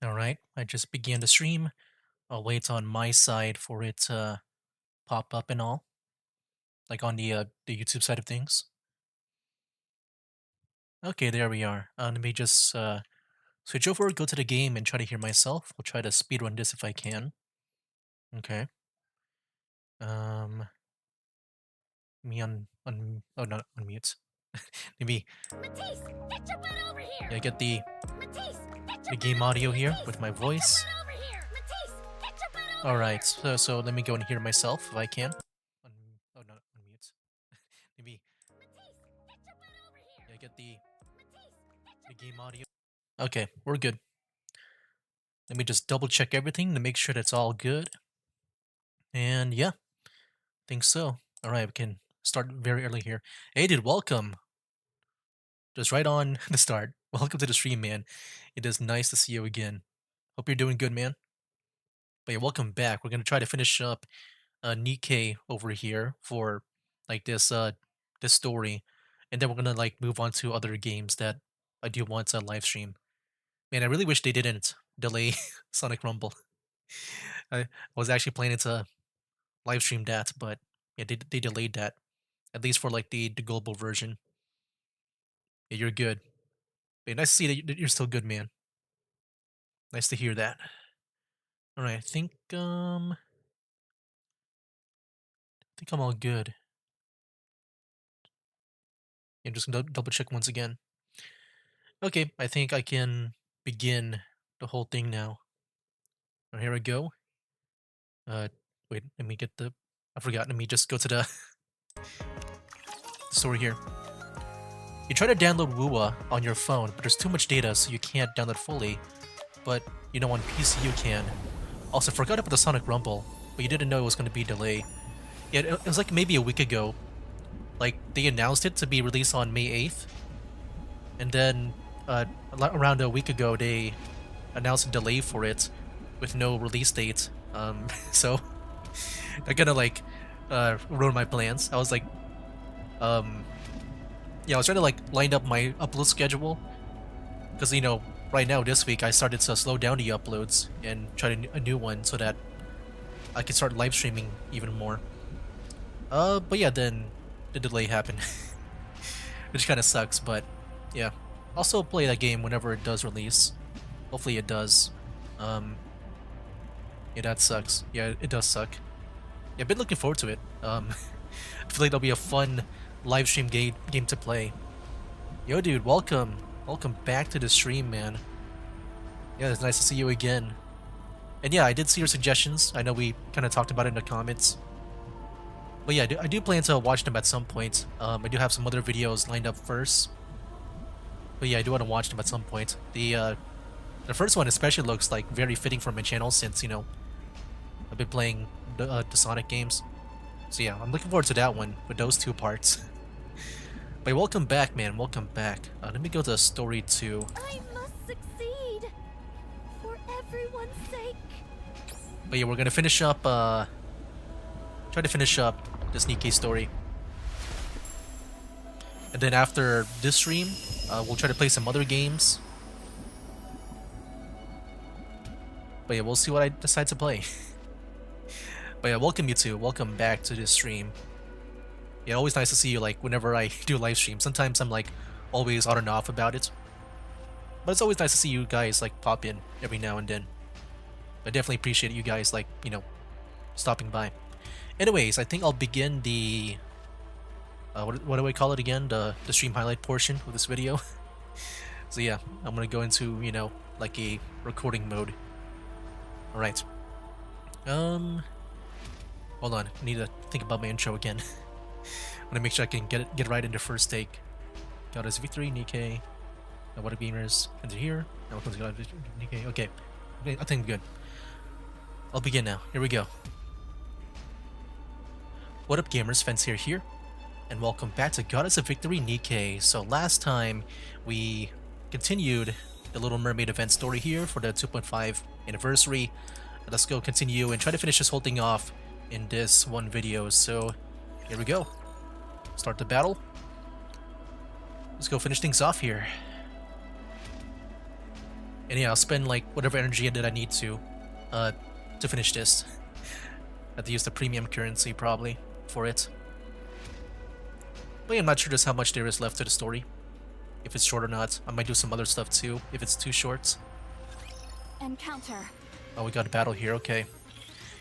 Alright, I just began the stream. I'll wait on my side for it to pop up and all, like on the YouTube side of things. Okay, there we are. Let me just switch over, go to the game, and try to hear myself. We'll try to speedrun this if I can. Okay. Um, me oh, not unmute. Maybe Matisse, get your butt over here! yeah, get the Matisse, get the your game butt over audio here Matisse, with my get voice. your butt over here! Matisse, get your butt over All here! right, so let me go and hear myself if I can. Un oh, not unmute. Maybe Matisse, get your butt over here! yeah, get Matisse, the game audio. Okay, we're good. Let me just double check everything to make sure that's all good. And yeah, think so. All right, we can start very early here. Hey, dude, welcome. Just right on the start. Welcome to the stream, man. It is nice to see you again. Hope you're doing good, man. But yeah, welcome back. We're gonna try to finish up NIKKE over here for like this story, and then we're gonna like move on to other games that I do want to live stream. Man, I really wish they didn't delay Sonic Rumble. I was actually planning to live stream that, but yeah, they delayed that at least for like the global version. Yeah, you're good. Hey, nice to see that you're still good, man. Nice to hear that. All right, I think I'm all good. Yeah, just gonna double check once again. Okay, I think I can begin the whole thing now. Here we go. Uh, wait, let me get the. I forgot. Let me just go to the story here. You try to download Wua on your phone, but there's too much data, so you can't download fully. But on PC you can. Also, forgot about the Sonic Rumble, but you didn't know it was going to be delayed. Yeah, it was like maybe a week ago. Like they announced it to be released on May 8th, and then around a week ago they announced a delay for it with no release date. So they're gonna like ruin my plans. I was like, yeah, I was trying to like line up my upload schedule because right now this week I started to slow down the uploads and try a new one so that I can start live streaming even more. But yeah, then the delay happened, which kind of sucks. But yeah, I'll still play that game whenever it does release. Hopefully it does. Yeah, that sucks. Yeah, it does suck. Yeah, I've been looking forward to it. I feel like that'll be a fun live stream game to play. Yo, dude, welcome. Welcome back to the stream, man. Yeah, it's nice to see you again. And yeah, I did see your suggestions. I know we kind of talked about it in the comments. But yeah, I do plan to watch them at some point. I do have some other videos lined up first. But yeah, I do want to watch them at some point. The first one especially looks like very fitting for my channel since, I've been playing the Sonic games. So yeah, I'm looking forward to that one with those two parts. But welcome back, man. Welcome back. Let me go to story 2. I must succeed! For everyone's sake! But yeah, we're gonna finish up, try to finish up this NIKKE story. And then after this stream, we'll try to play some other games. But yeah, we'll see what I decide to play. But yeah, welcome you two. Welcome back to this stream. Yeah, always nice to see you, like, whenever I do live stream. Sometimes I'm, like, always on and off about it. But it's always nice to see you guys, like, pop in every now and then. I definitely appreciate you guys, like, stopping by. Anyways, I think I'll begin the... what do I call it again? The stream highlight portion of this video. So yeah, I'm gonna go into, like a recording mode. Alright. Hold on, I need to think about my intro again. I want to make sure I can get it right in the first take. God is victory, NIKKE. What up, gamers? Enter here. Now welcome to God is victory, NIKKE. Okay, I think I'm good. I'll begin now. Here we go. What up, gamers? Fence here, and welcome back to Goddess of Victory NIKKE. So last time we continued the Little Mermaid event story here for the 2.5 anniversary. Let's go continue and try to finish this whole thing off in this one video. So here we go. Start the battle. Let's go finish things off here. And yeah, I'll spend like whatever energy that I need to finish this. I have to use the premium currency probably for it. But yeah, I'm not sure just how much there is left to the story. If it's short or not. I might do some other stuff too, if it's too short. Encounter. Oh, we got a battle here, okay.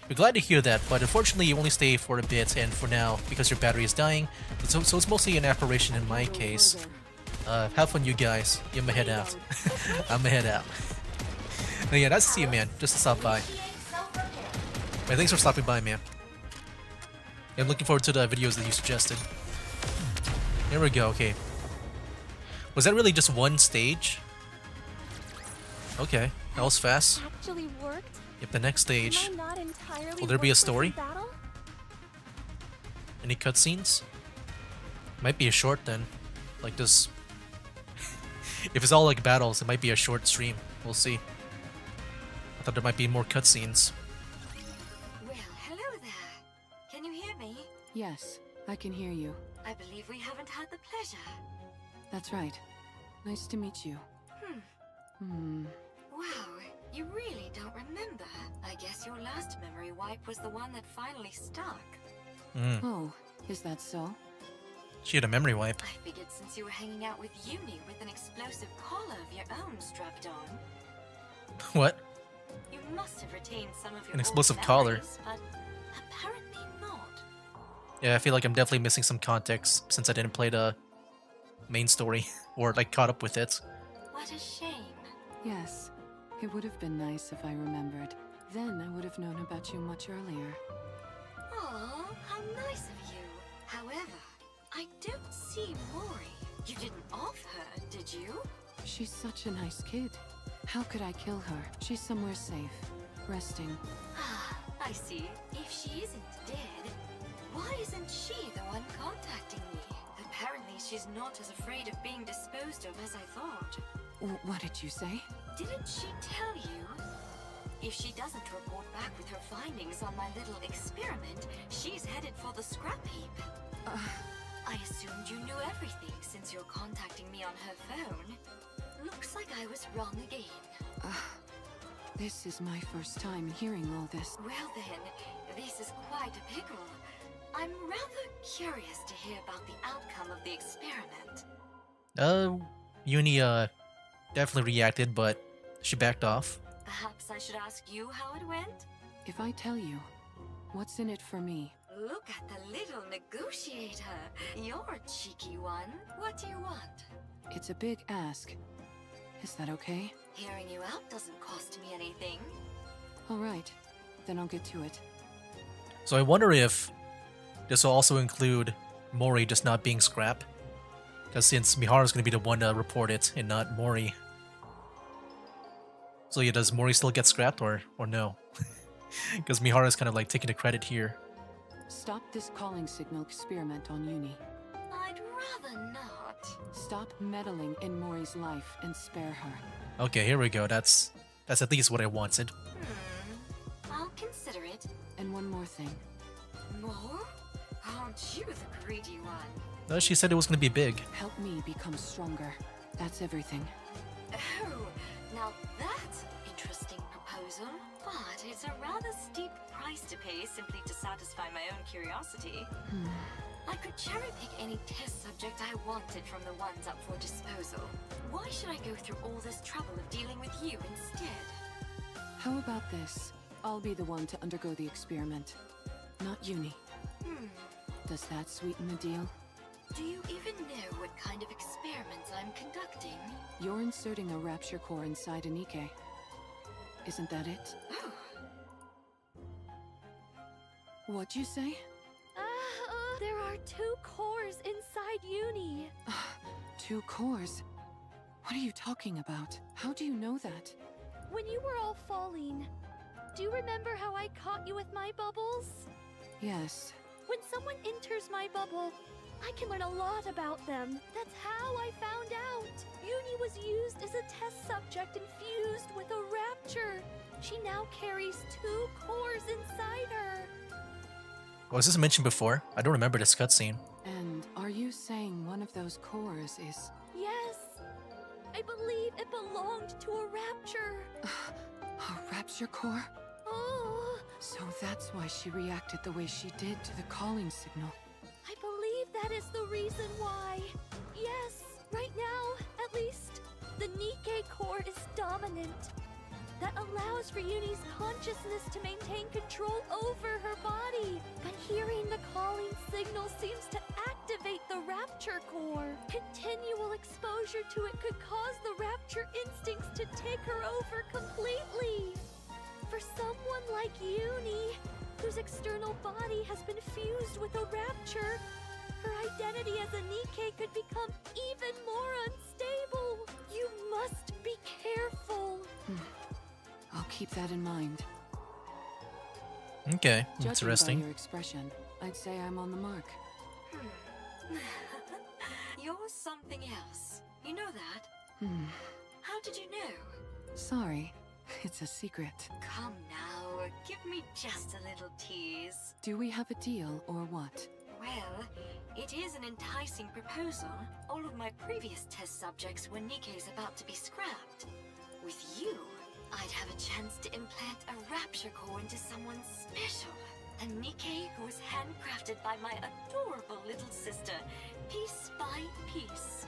We're glad to hear that, but unfortunately you only stay for a bit, and for now, because your battery is dying, so it's mostly an apparition in my case. Have fun, you guys. I'm gonna head out. I'm gonna head out. No, yeah, nice to see you, man. Just to stop by. Man, thanks for stopping by, man. I'm looking forward to the videos that you suggested. There we go, okay. Was that really just one stage? Okay, that was fast. Actually worked. Yep, the next stage. Am I not entirely Will there be a worthless in story? battle? Any cutscenes? Might be a short then. Like this. If it's all like battles, it might be a short stream. We'll see. I thought there might be more cutscenes. Well, hello there. Can you hear me? Yes, I can hear you. I believe we haven't had the pleasure. That's right. Nice to meet you. Wow, you really don't remember. I guess your last memory wipe was the one that finally stuck. Oh, is that so? She had a memory wipe. I figured since you were hanging out with Uni with an explosive collar of your own strapped on, What? you must have retained some of your An old explosive collar. memories, but apparently not. Yeah, I feel like I'm definitely missing some context since I didn't play the main story or like caught up with it. What a shame. Yes, it would have been nice if I remembered. Then I would have known about you much earlier. Aw, how nice of you. However, I don't see Mori. You didn't off her, did you? She's such a nice kid. How could I kill her? She's somewhere safe, resting. Ah, I see. If she isn't dead, why isn't she the one contacting me? Apparently she's not as afraid of being disposed of as I thought. What did you say? Didn't she tell you? If she doesn't report back with her findings on my little experiment, she's headed for the scrap heap. I assumed you knew everything since you're contacting me on her phone. Looks like I was wrong again. This is my first time hearing all this. Well then, this is quite a pickle. I'm rather curious to hear about the outcome of the experiment. Uni, definitely reacted, but she backed off. Perhaps I should ask you how it went? If I tell you, what's in it for me? Look at the little negotiator. You're a cheeky one. What do you want? It's a big ask. Is that okay? Hearing you out doesn't cost me anything. All right, then I'll get to it. So I wonder if this will also include Mori just not being scrap. Because since Miharu's going to be the one to report it and not Mori. So yeah, does Mori still get scrapped or no? Because Miharu's kind of like taking the credit here. Stop this calling signal experiment on Uni. I'd rather not. Stop meddling in Mori's life and spare her. Okay, here we go. That's at least what I wanted. I'll consider it. And one more thing. More? Aren't you the greedy one? She said it was going to be big. Help me become stronger. That's everything. Oh, now that's an interesting proposal. But it's a rather steep price to pay simply to satisfy my own curiosity. I could cherry pick any test subject I wanted from the ones up for disposal. Why should I go through all this trouble of dealing with you instead? How about this? I'll be the one to undergo the experiment. Not Uni. Does that sweeten the deal? Do you even know what kind of experiments I'm conducting? You're inserting a rapture core inside a NIKKE. Isn't that it? Oh, What'd you say? There are 2 cores inside Uni. 2 cores? What are you talking about? How do you know that? When you were all falling, do you remember how I caught you with my bubbles? Yes. When someone enters my bubble, I can learn a lot about them. That's how I found out. Uni was used as a test subject infused with a rapture. She now carries 2 cores inside her. Was this mentioned before? I don't remember this cutscene. And are you saying one of those cores is... Yes. I I believe it belonged to a rapture. A rapture core? Oh, So that's why she reacted the way she did to the calling signal. I believe that is the reason why. Yes, right now, at least, the NIKKE core is dominant. That allows for Uni's consciousness to maintain control over her body. But hearing the calling signal seems to activate the rapture core. Continual exposure to it could cause the rapture instincts to take her over completely. For someone like Uni, whose external body has been fused with a rapture, her identity as a NIKKE could become even more unstable. You must be careful. I'll keep that in mind. Okay, Judging by interesting. your expression, I'd say I'm on the mark. You're something else. You know that? How did you know? Sorry, it's a secret. Come now, give me just a little tease. Do we have a deal or what? Well, it is an enticing proposal. All of my previous test subjects were NIKKE's about to be scrapped. With you, I'd have a chance to implant a rapture core into someone special. A NIKKE who was handcrafted by my adorable little sister, piece by piece.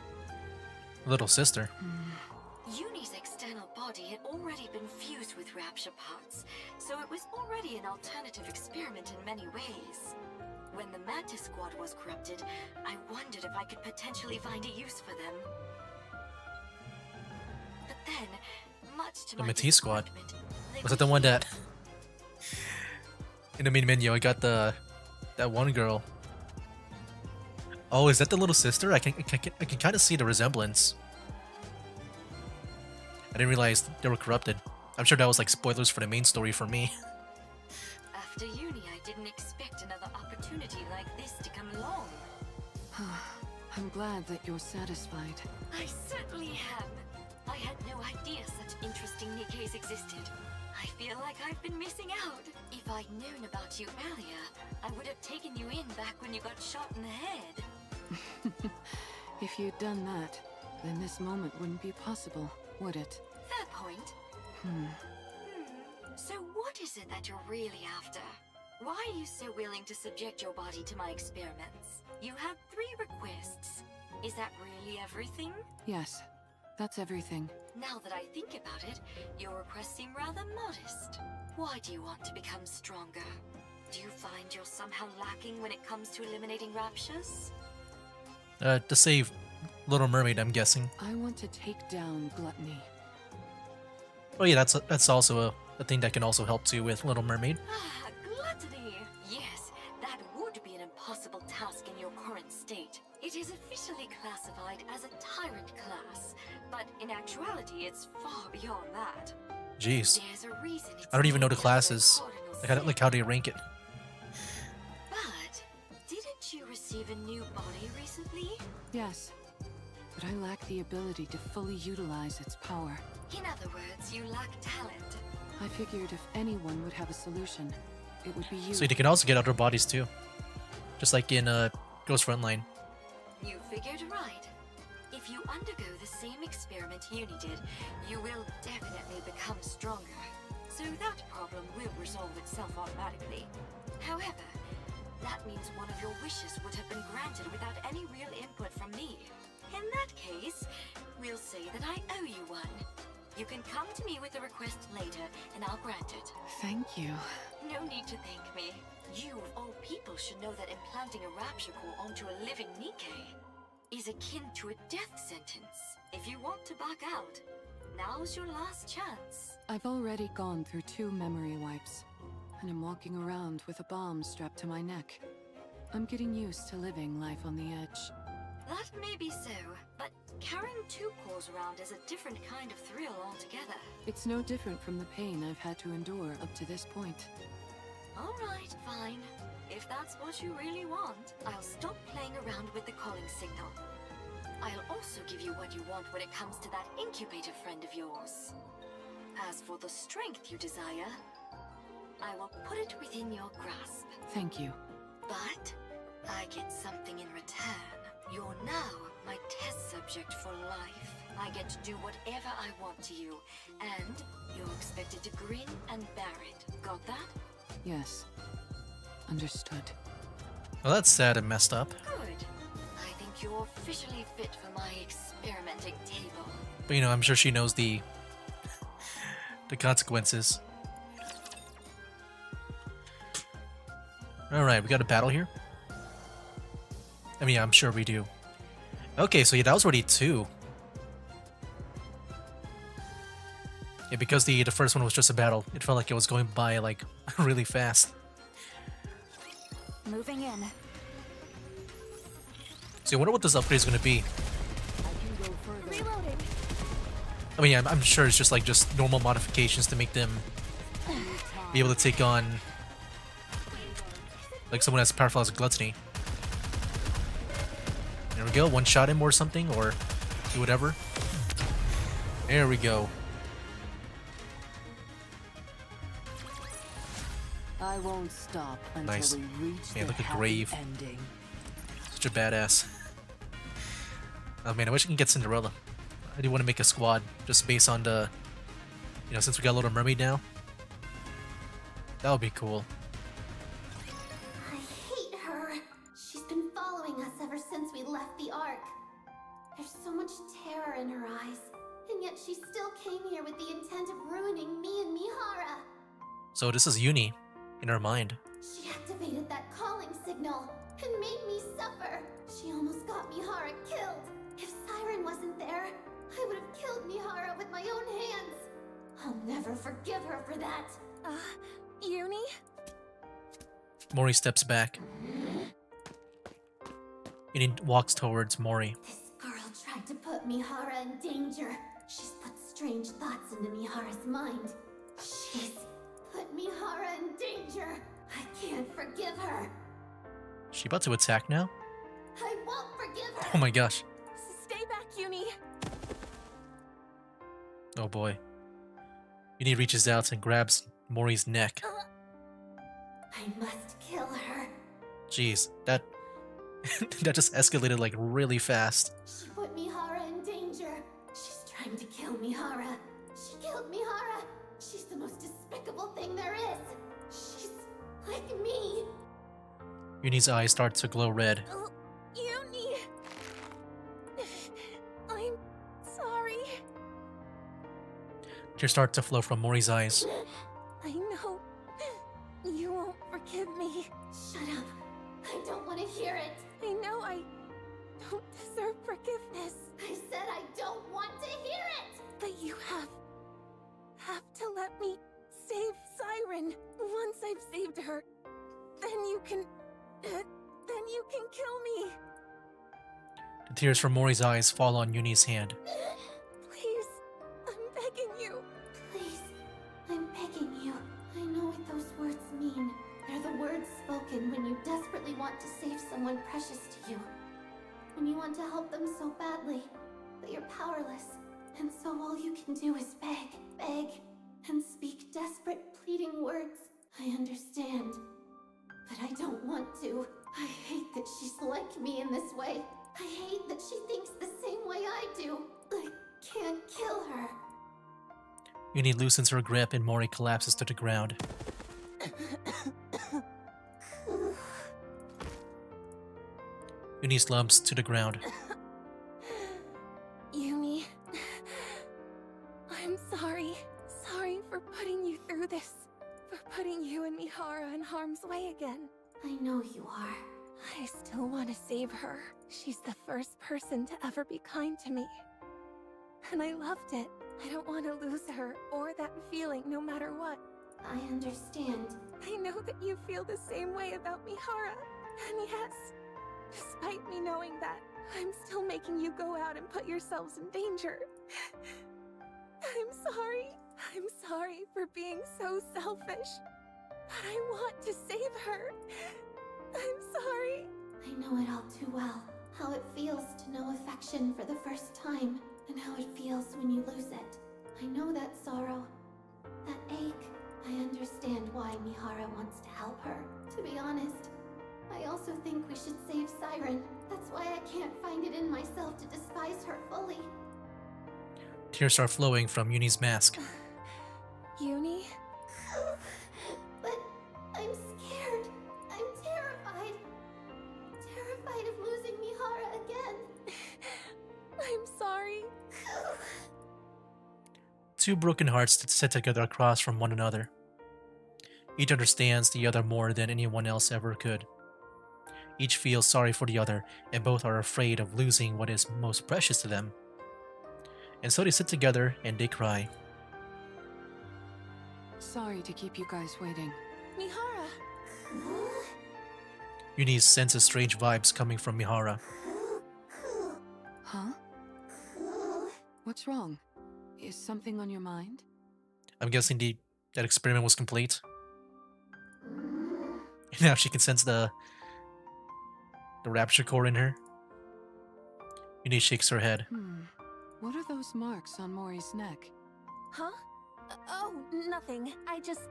Little sister. Uni's external body had already been fused with rapture parts, so it was already an alternative experiment in many ways. When the Mantis Squad was corrupted, I wondered if I could potentially find a use for them. But then, much to The my Matisse Squad. disappointment, they Was that the one refused. that in the main menu I got that one girl? Oh, is that the little sister? I can kind of see the resemblance. I didn't realize they were corrupted. I'm sure that was like spoilers for the main story for me. After uni, I didn't expect another opportunity like this to come along. I'm glad that you're satisfied. I certainly am. I had no idea such interesting NIKKEs existed. I feel like I've been missing out. If I'd known about you earlier, I would have taken you in back when you got shot in the head. If you'd done that, then this moment wouldn't be possible, would it? Fair point. So what is it that you're really after? Why are you so willing to subject your body to my experiments? You had 3 requests. Is that really everything? Yes, that's everything. Now that I think about it, your requests seem rather modest. Why do you want to become stronger? Do you find you're somehow lacking when it comes to eliminating raptures? To save Little Mermaid, I'm guessing. I want to take down gluttony. Oh yeah, that's also a thing that can also help too with Little Mermaid. Ah, gluttony! Yes, that would be an impossible task in your current state. It is officially classified as a tyrant class, but in actuality, it's far beyond that. Jeez, There's a reason it's I don't even know the named after classes. cardinal Like how do you rank it? But didn't you receive a new body recently? Yes, but I lack the ability to fully utilize its power. In other words, you lack talent. I figured if anyone would have a solution, it would be you. So you can also get other bodies too, just like in Ghost Frontline. You figured right. If you undergo the same experiment Uni did, you will definitely become stronger. So that problem will resolve itself automatically. However, that means one of your wishes would have been granted without any real input from me. In that case, we'll say that I owe you one. You can come to me with a request later, and I'll grant it. Thank you. No need to thank me. You, of all people, should know that implanting a rapture core onto a living NIKKE is akin to a death sentence. If you want to back out, now's your last chance. I've already gone through 2 memory wipes, and I'm walking around with a bomb strapped to my neck. I'm getting used to living life on the edge. That may be so, but carrying 2 cores around is a different kind of thrill altogether. It's no different from the pain I've had to endure up to this point. Alright, fine. If that's what you really want, I'll stop playing around with the calling signal. I'll also give you what you want when it comes to that incubator friend of yours. As for the strength you desire, I will put it within your grasp. Thank you. But I get something in return. You're now my test subject for life. I get to do whatever I want to you, and you're expected to grin and bear it. Got that? Yes. Understood. Well, that's sad and messed up. Good. I think you're officially fit for my experimenting table. But you know, I'm sure she knows the consequences. Alright, we got a battle here? I mean, I'm sure we do. Okay, so yeah, that was already 2. Yeah, because the first one was just a battle, it felt like it was going by, like, really fast. Moving in. So I wonder what this upgrade is going to be. Reloading. I mean, I'm sure it's just like normal modifications to make them be able to take on like someone as powerful as Gluttony. There we go, one shot him or something, or do whatever. There we go. I won't stop until Nice. we reach Man, the look at happy Grave. ending. Such a badass. Oh man, I wish I could get Cinderella. I do want to make a squad just based on the, you know, since we got a little mermaid now. That would be cool. I hate her. She's been following us ever since we left the Ark. There's so much terror in her eyes, and yet she still came here with the intent of ruining me and Mihara. So this is Uni in her mind. She activated that calling signal and made me suffer. She almost got Mihara killed. If Siren wasn't there, I would have killed Mihara with my own hands. I'll never forgive her for that. Uni? Mori steps back. Uni walks towards Mori. This girl tried to put Mihara in danger. She's put strange thoughts into Mihara's mind. She's put Mihara in danger. I can't forgive her. Is she about to attack now? I won't forgive her. Oh my gosh. Stay back, Uni. Oh boy. Uni reaches out and grabs Mori's neck. I must kill her. Jeez, that that just escalated like really fast. She put Mihara in danger. She's trying to kill Mihara. She killed Mihara. She's the most despicable thing there is. She's like me. Uni's eyes start to glow red. Uni! I'm sorry. Tears start to flow from Mori's eyes. I know you won't forgive me. Shut up. I don't want to hear it. I know I don't deserve forgiveness. I said I don't want to hear it. But you have to let me save Siren. Once I've saved her, then you can kill me. The tears from Mori's eyes fall on Uni's hand. Please, I'm begging you. Please, I'm begging you. I know what those words mean. They're the words spoken when you desperately want to save someone precious to you. When you want to help them so badly, but you're powerless. And so all you can do is beg, and speak desperate, pleading words. I understand. But I don't want to. I hate that she's like me in this way. I hate that she thinks the same way I do. I can't kill her. Uni loosens her grip and Mori collapses to the ground. Uni slumps to the ground. Uni, I'm sorry. Sorry for putting you through this. For putting you and Mihara in harm's way again. I know you are. I still want to save her. She's the first person to ever be kind to me. And I loved it. I don't want to lose her or that feeling no matter what. I understand. I know that you feel the same way about Mihara. And yes, despite me knowing that, I'm still making you go out and put yourselves in danger. I'm sorry. I'm sorry for being so selfish. But I want to save her. I'm sorry. I know it all too well. How it feels to know affection for the first time, and how it feels when you lose it. I know that sorrow, that ache. I understand why Mihara wants to help her. To be honest, I also think we should save Siren. That's why I can't find it in myself to despise her fully. Tears start flowing from Uni's mask. Uni? But I'm scared. I'm terrified. Terrified of losing Mihara again. I'm sorry. Two broken hearts that sit together across from one another. Each understands the other more than anyone else ever could. Each feels sorry for the other, and both are afraid of losing what is most precious to them. And so they sit together and they cry. Sorry to keep you guys waiting. Mihara! Uni senses strange vibes coming from Mihara. Huh? What's wrong? Is something on your mind? I'm guessing that experiment was complete. Now she can sense the rapture core in her. Uni shakes her head. What are those marks on Mori's neck? Huh? Oh, nothing. I just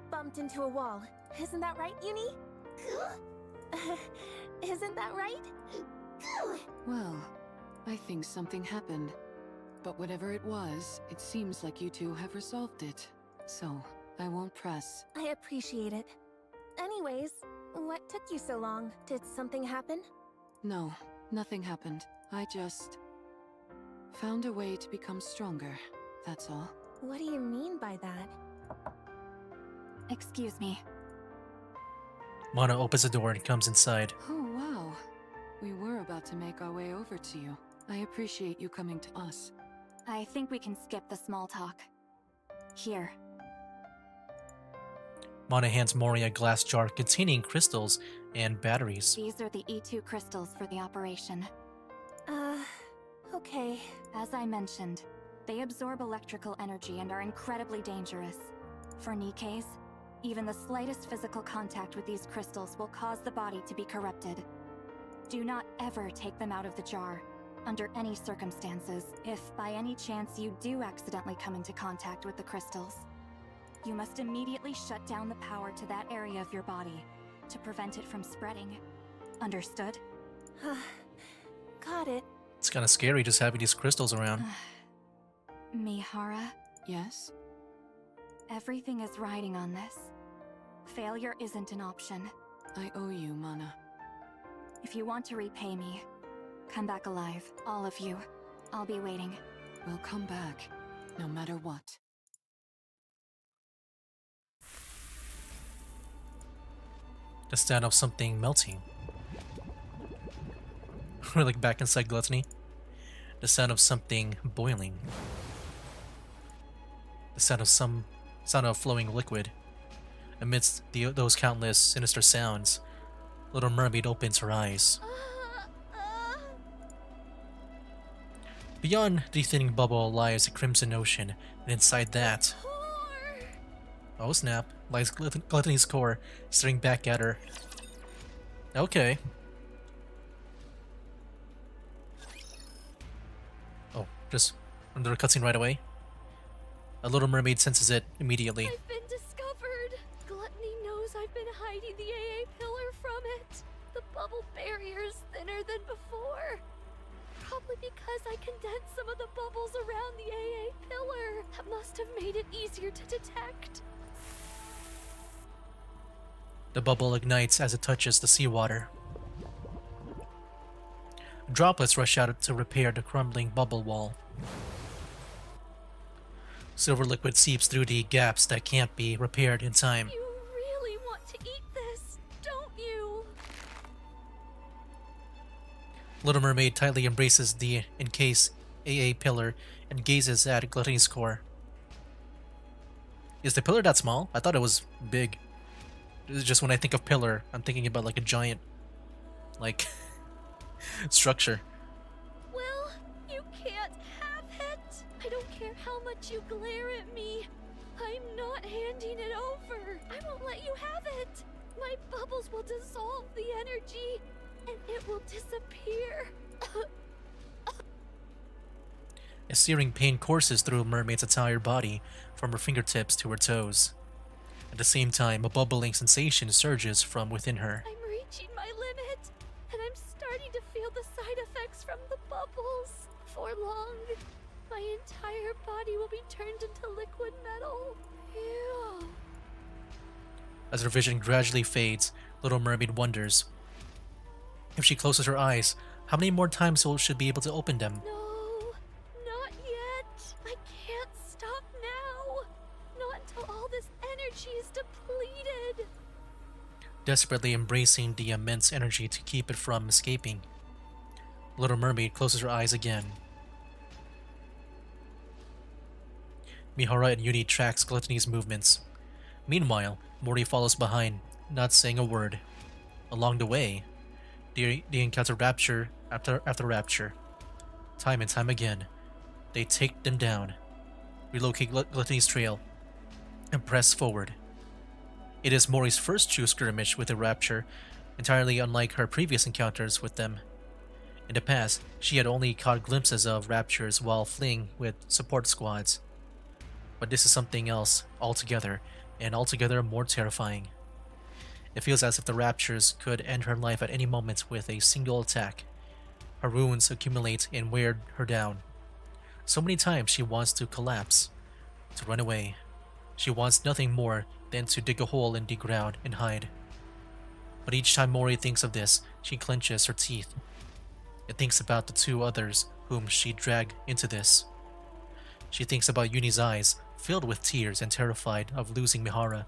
bumped into a wall. Isn't that right, Uni? Isn't that right? Well, I think something happened. But whatever it was, it seems like you two have resolved it. So, I won't press. I appreciate it. Anyways, what took you so long? Did something happen? No, nothing happened. I just found a way to become stronger. That's all. What do you mean by that? Excuse me. Mana opens the door and comes inside. Oh, wow. We were about to make our way over to you. I appreciate you coming to us. I think we can skip the small talk. Here. Mana hands Mori a glass jar containing crystals and batteries. These are the E2 crystals for the operation. Okay. As I mentioned, they absorb electrical energy and are incredibly dangerous. For NIKKEs, even the slightest physical contact with these crystals will cause the body to be corrupted. Do not ever take them out of the jar, under any circumstances, if by any chance you do accidentally come into contact with the crystals. You must immediately shut down the power to that area of your body, to prevent it from spreading. Understood? Got it. It's kind of scary just having these crystals around. Mihara, Yes? everything is riding on this. Failure isn't an option. I owe you, Mana. If you want to repay me, come back alive, all of you. I'll be waiting. We'll come back, no matter what. The sound of something melting. We're like back inside Gluttony. The sound of something boiling. The sound of flowing liquid. Amidst those countless sinister sounds, Little Mermaid opens her eyes. Beyond the thinning bubble lies a crimson ocean, and inside that, oh snap, lies Gluttony's core, staring back at her. Okay. Oh, just under a cutscene right away. A Little Mermaid senses it immediately. I've been discovered. Gluttony knows I've been hiding the AA pillar from it. The bubble barrier is thinner than before. Probably because I condensed some of the bubbles around the AA pillar. That must have made it easier to detect. The bubble ignites as it touches the seawater. Droplets rush out to repair the crumbling bubble wall. Silver liquid seeps through the gaps that can't be repaired in time. You really want to eat this, don't you? Little Mermaid tightly embraces the encased AA pillar and gazes at Gluttony's core. Is the pillar that small? I thought it was big. It's just when I think of pillar, I'm thinking about like a giant, like, structure. Well, you can't have it. I don't care how much you glare at me. I'm not handing it over. I won't let you have it. My bubbles will dissolve the energy, and it will disappear. A searing pain courses through Mermaid's entire body, from her fingertips to her toes. At the same time, a bubbling sensation surges from within her. I'm reaching my limit, and I'm starting to feel the side effects from the bubbles. For long, My entire body will be turned into liquid metal. Ew. As her vision gradually fades, Little Mermaid wonders if she closes her eyes, how many more times will she be able to open them? No, not yet. I can't stop now. Not until all this energy is depleted. Desperately embracing the immense energy to keep it from escaping, Little Mermaid closes her eyes again. Mihara and Uni tracks Gluttony's movements. Meanwhile, Mori follows behind, not saying a word. Along the way, they encounter rapture after rapture. Time and time again, they take them down, relocate Gluttony's trail, and press forward. It is Mori's first true skirmish with the rapture, entirely unlike her previous encounters with them. In the past, she had only caught glimpses of raptures while fleeing with support squads. But this is something else altogether, and altogether more terrifying. It feels as if the raptures could end her life at any moment with a single attack. Her wounds accumulate and wear her down. So many times she wants to collapse, to run away. She wants nothing more than to dig a hole in the ground and hide. But each time Mori thinks of this, she clenches her teeth and thinks about the two others whom she dragged into this. She thinks about Uni's eyes, filled with tears and terrified of losing Mihara,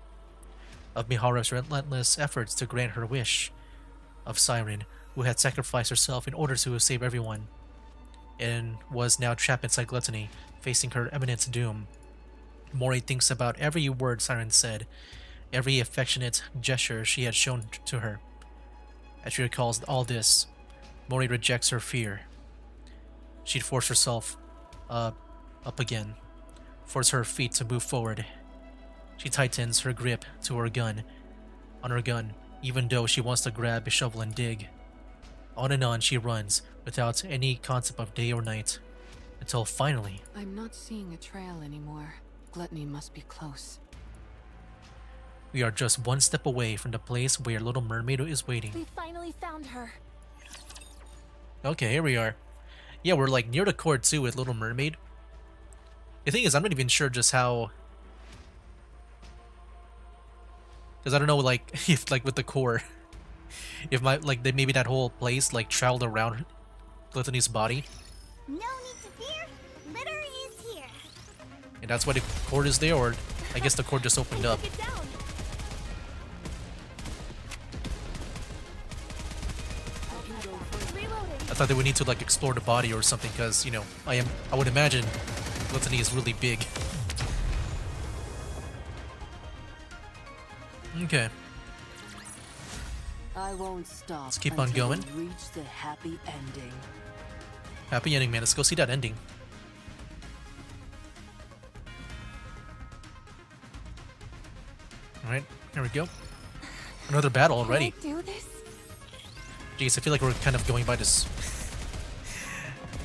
of Mihara's relentless efforts to grant her wish, of Siren, who had sacrificed herself in order to save everyone, and was now trapped inside Gluttony, facing her imminent doom. Mori thinks about every word Siren said, every affectionate gesture she had shown to her. As she recalls all this, Mori rejects her fear. She'd force herself up again, force her feet to move forward. She tightens her grip to her gun, even though she wants to grab a shovel and dig. On and on she runs, without any concept of day or night, until finally... I'm not seeing a trail anymore. Gluttony must be close. We are just one step away from the place where Little Mermaid is waiting. We finally found her. Okay, here we are. Yeah, we're like near the core too with Little Mermaid. The thing is, I'm not even sure just how... Because I don't know, like, if, like, with the core, if maybe that whole place, like, traveled around Gluttony's body. No need to fear. Litter is here. And that's why the core is there, or I guess the core just opened up. Take it down. Reloading. I thought they would need to, like, explore the body or something, because, you know, I would imagine Gluttony is really big. Okay. I won't stop. Let's keep on going. We reach the happy ending. Happy ending, man. Let's go see that ending. Alright, here we go. Another battle already. Can I do this? Jeez, I feel like we're kind of going by this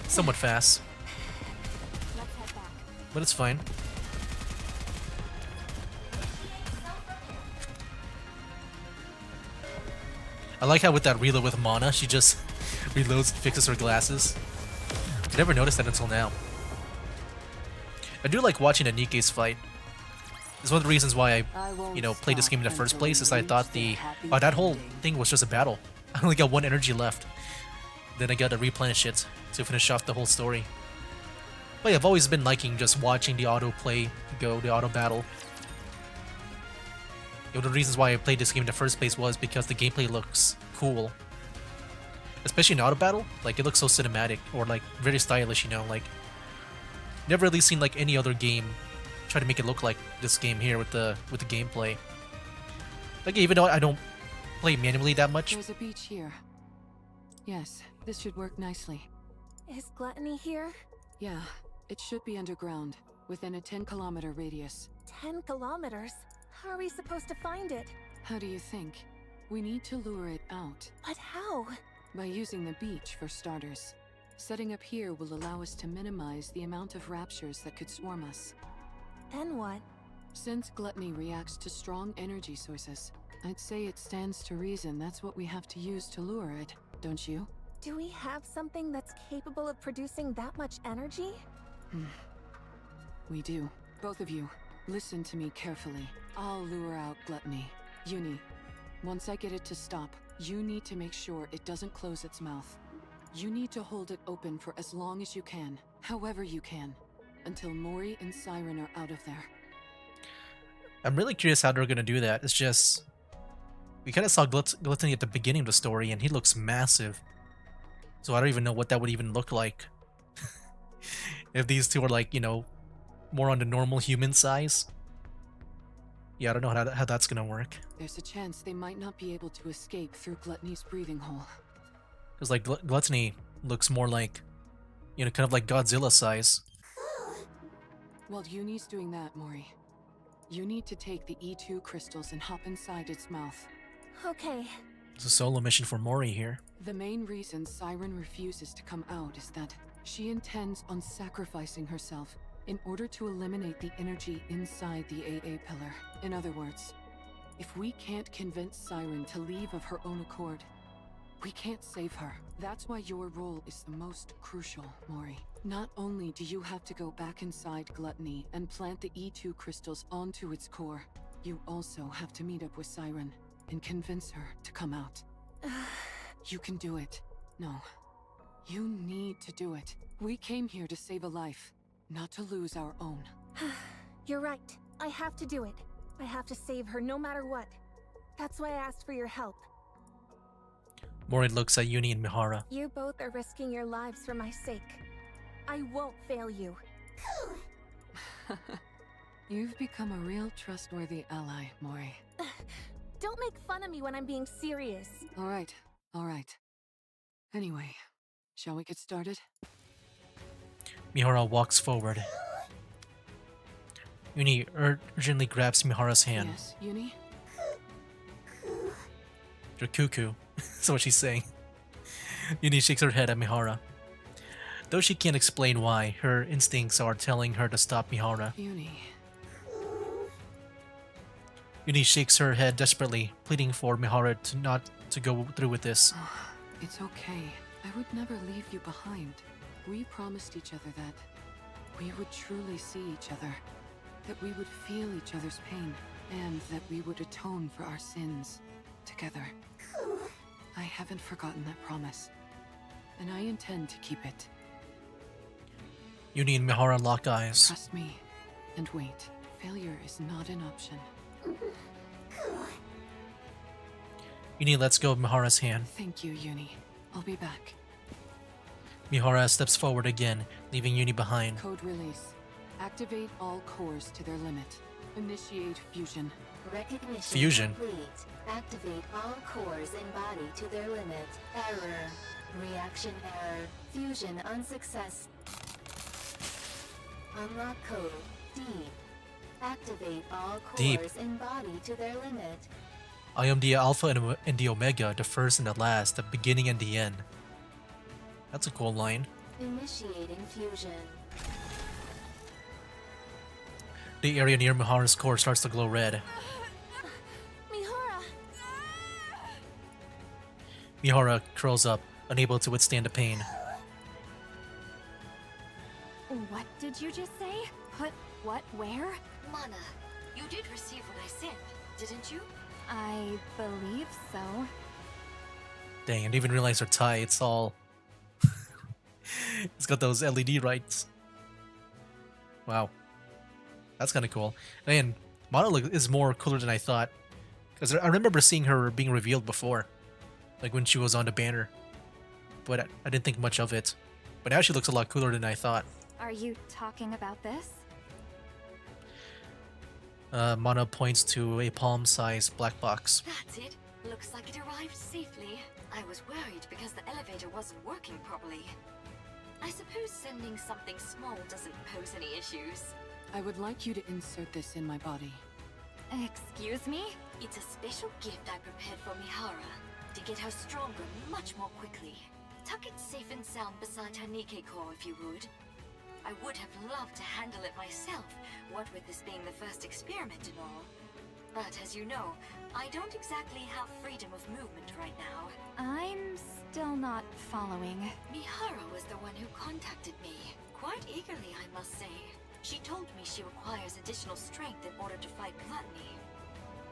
somewhat fast. Let's head back. But it's fine. I like how with that reload with Mana, she just reloads and fixes her glasses. I never noticed that until now. I do like watching the NIKKE's fight. It's one of the reasons why I, you know, played this game in the first place, is I thought that whole thing was just a battle. I only got one energy left. Then I got to replenish it to finish off the whole story. But yeah, I've always been liking just watching the auto play go, the auto battle. One of the reasons why I played this game in the first place was because the gameplay looks cool. Especially in auto battle, like it looks so cinematic, or like very stylish, you know, like never really seen like any other game try to make it look like this game here with the gameplay. Like even though I don't play manually that much. There's a beach here. Yes, this should work nicely. Is Gluttony here? Yeah, it should be underground, within a 10-kilometer radius. 10 kilometers? How are we supposed to find it? How do you think? We need to lure it out. But how? By using the beach, for starters. Setting up here will allow us to minimize the amount of raptures that could swarm us. Then what? Since Gluttony reacts to strong energy sources, I'd say it stands to reason that's what we have to use to lure it, don't you? Do we have something that's capable of producing that much energy? We do. Both of you, listen to me carefully. I'll lure out Gluttony. Uni, once I get it to stop, you need to make sure it doesn't close its mouth. You need to hold it open for as long as you can, however you can, until Mori and Siren are out of there. I'm really curious how they're gonna do that. It's just we kind of saw Gluttony at the beginning of the story, and he looks massive. So I don't even know what that would even look like if these two are like, you know, more on the normal human size. Yeah, I don't know how that's gonna work. There's a chance they might not be able to escape through Gluttony's breathing hole. Because like Gluttony looks more like, you know, kind of like Godzilla size. While Uni's doing that, Mori, you need to take the E2 crystals and hop inside its mouth. Okay. It's a solo mission for Mori here. The main reason Siren refuses to come out is that she intends on sacrificing herself in order to eliminate the energy inside the AA pillar. In other words, if we can't convince Siren to leave of her own accord, we can't save her. That's why your role is the most crucial, Mori. Not only do you have to go back inside Gluttony and plant the E2 crystals onto its core, you also have to meet up with Siren and convince her to come out. You can do it. No, you need to do it. We came here to save a life, not to lose our own. You're right. I have to do it. I have to save her no matter what. That's why I asked for your help. Mori looks at Uni and Mihara. You both are risking your lives for my sake. I won't fail you. You've become a real trustworthy ally, Mori. Don't make fun of me when I'm being serious. All right. Anyway, shall we get started? Mihara walks forward. Uni urgently grabs Mihara's hand. Yes, Uni? You're cuckoo. That's what she's saying. Uni shakes her head at Mihara. Though she can't explain why, her instincts are telling her to stop Mihara. Uni. Uni shakes her head desperately, pleading for Mihara to not to go through with this. It's okay. I would never leave you behind. We promised each other that we would truly see each other, that we would feel each other's pain, and that we would atone for our sins together. I haven't forgotten that promise, and I intend to keep it. Uni and Mihara lock eyes. Trust me, and wait. Failure is not an option. Uni lets go of Mihara's hand. Thank you, Uni. I'll be back. Mihara steps forward again, leaving Uni behind. Code release. Activate all cores to their limit. Initiate fusion. Recognition Fusion. complete. Activate all cores in body to their limit. Error. Reaction error. Fusion unsuccess. Unlock code. Deep. Activate all Deep. cores in body to their limit. I am the Alpha and the Omega, the first and the last, the beginning and the end. That's a cool line. Initiating fusion. The area near Mihara's core starts to glow red. Mihara! Mihara curls up, unable to withstand the pain. What did you just say? Put what where? Mana, you did receive what I sent, didn't you? I believe so. Dang, I didn't even realize her tie. It's all... it's got those LED lights. Wow. That's kind of cool. And Mana is more cooler than I thought. Because I remember seeing her being revealed before. Like when she was on the banner. But I didn't think much of it. But now she looks a lot cooler than I thought. Are you talking about this? Mana points to a palm-sized black box. That's it. Looks like it arrived safely. I was worried because the elevator wasn't working properly. I suppose sending something small doesn't pose any issues. I would like you to insert this in my body. Excuse me? It's a special gift I prepared for Mihara to get her stronger much more quickly. Tuck it safe and sound beside her NIKKE core if you would. I would have loved to handle it myself, what with this being the first experiment and all. But as you know, I don't exactly have freedom of movement right now. I'm still not following. Mihara was the one who contacted me. quite eagerly, I must say. She told me she requires additional strength in order to fight gluttony.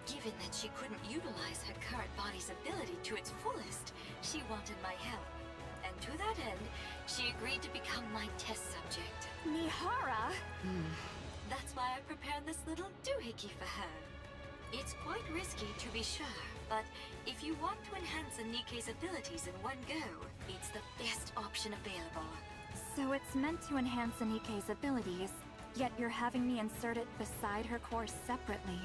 Given that she couldn't utilize her current body's ability to its fullest, she wanted my help. And to that end, she agreed to become my test subject. Mihara? That's why I prepared this little doohickey for her. It's quite risky, to be sure, but if you want to enhance a NIKKE's abilities in one go, it's the best option available. So it's meant to enhance a NIKKE's abilities, yet you're having me insert it beside her core separately.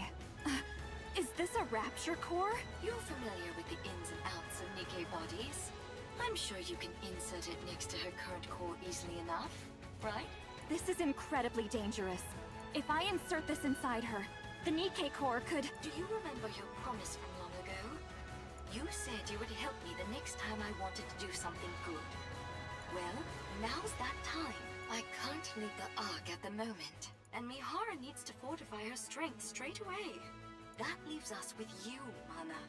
Is this a rapture core? You're familiar with the ins and outs of NIKKE bodies. I'm sure you can insert it next to her current core easily enough, right? This is incredibly dangerous. If I insert this inside her, the NIKKE core could... Do you remember your promise from long ago? You said you would help me the next time I wanted to do something good. Well, now's that time. I can't leave the Ark at the moment, and Mihara needs to fortify her strength straight away. That leaves us with you, Mana.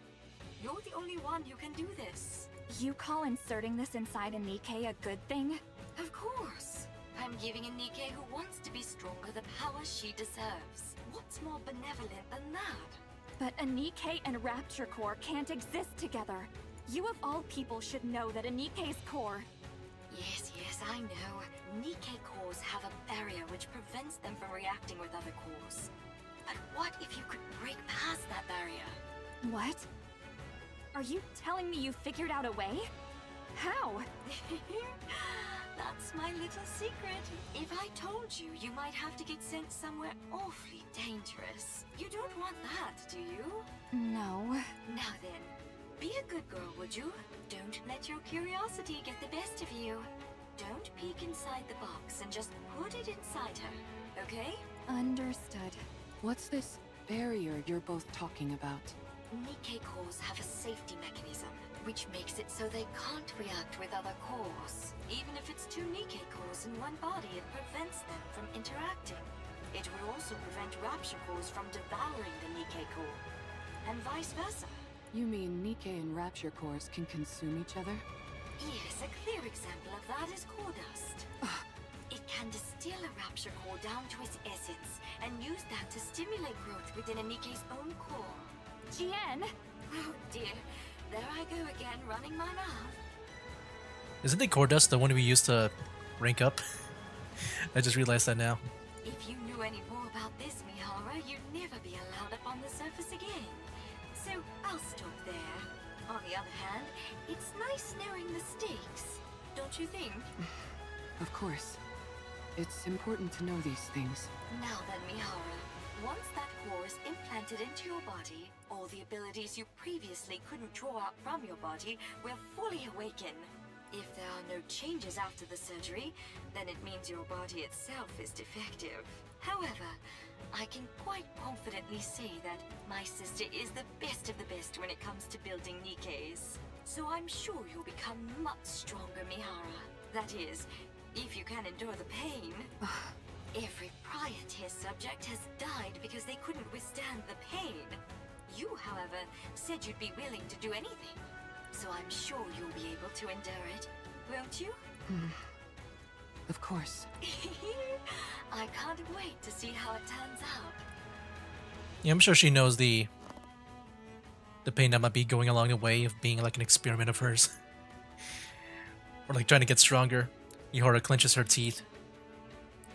You're the only one who can do this. You call inserting this inside a NIKKE a good thing? Of course. I'm giving a NIKKE who wants to be stronger the power she deserves. What's more benevolent than that? But a NIKKE and Rapture Core can't exist together. You of all people should know that a NIKKE's core... Yes, I know. NIKKE cores have a barrier which prevents them from reacting with other cores. But what if you could break past that barrier? What? Are you telling me you figured out a way? How? That's my little secret. If I told you, you might have to get sent somewhere awfully dangerous. You don't want that, do you? No. Now then, be a good girl, would you? Don't let your curiosity get the best of you. Don't peek inside the box and just put it inside her, okay? Understood. What's this barrier you're both talking about? NIKKE cores have a safety mechanism, which makes it so they can't react with other cores. Even if it's two NIKKE cores in one body, it prevents them from interacting. It would also prevent Rapture cores from devouring the NIKKE core, and vice versa. You mean NIKKE and Rapture cores can consume each other? Yes, a clear example of that is core dust. It can distill a Rapture core down to its essence, and use that to stimulate growth within a NIKKE's own core. Jien! Oh dear, there I go again, running my mouth. Isn't the core dust the one we used to rank up? I just realized that now. If you knew any more about this, Mihara, you'd never be allowed up on the surface again. So I'll stop there. On the other hand, it's nice knowing the stakes, don't you think? Of course. It's important to know these things. Now then, Mihara, once that core is implanted into your body, all the abilities you previously couldn't draw out from your body will fully awaken. If there are no changes after the surgery, then it means your body itself is defective. However, I can quite confidently say that my sister is the best of the best when it comes to building NIKKEs. So I'm sure you'll become much stronger, Mihara. That is, if you can endure the pain. Every prior test subject has died because they couldn't withstand the pain. You, however, said you'd be willing to do anything. So I'm sure you'll be able to endure it, won't you? Of course. I can't wait to see how it turns out. Yeah, I'm sure she knows the pain that might be going along the way of being like an experiment of hers. Or like trying to get stronger. Mihara clenches her teeth.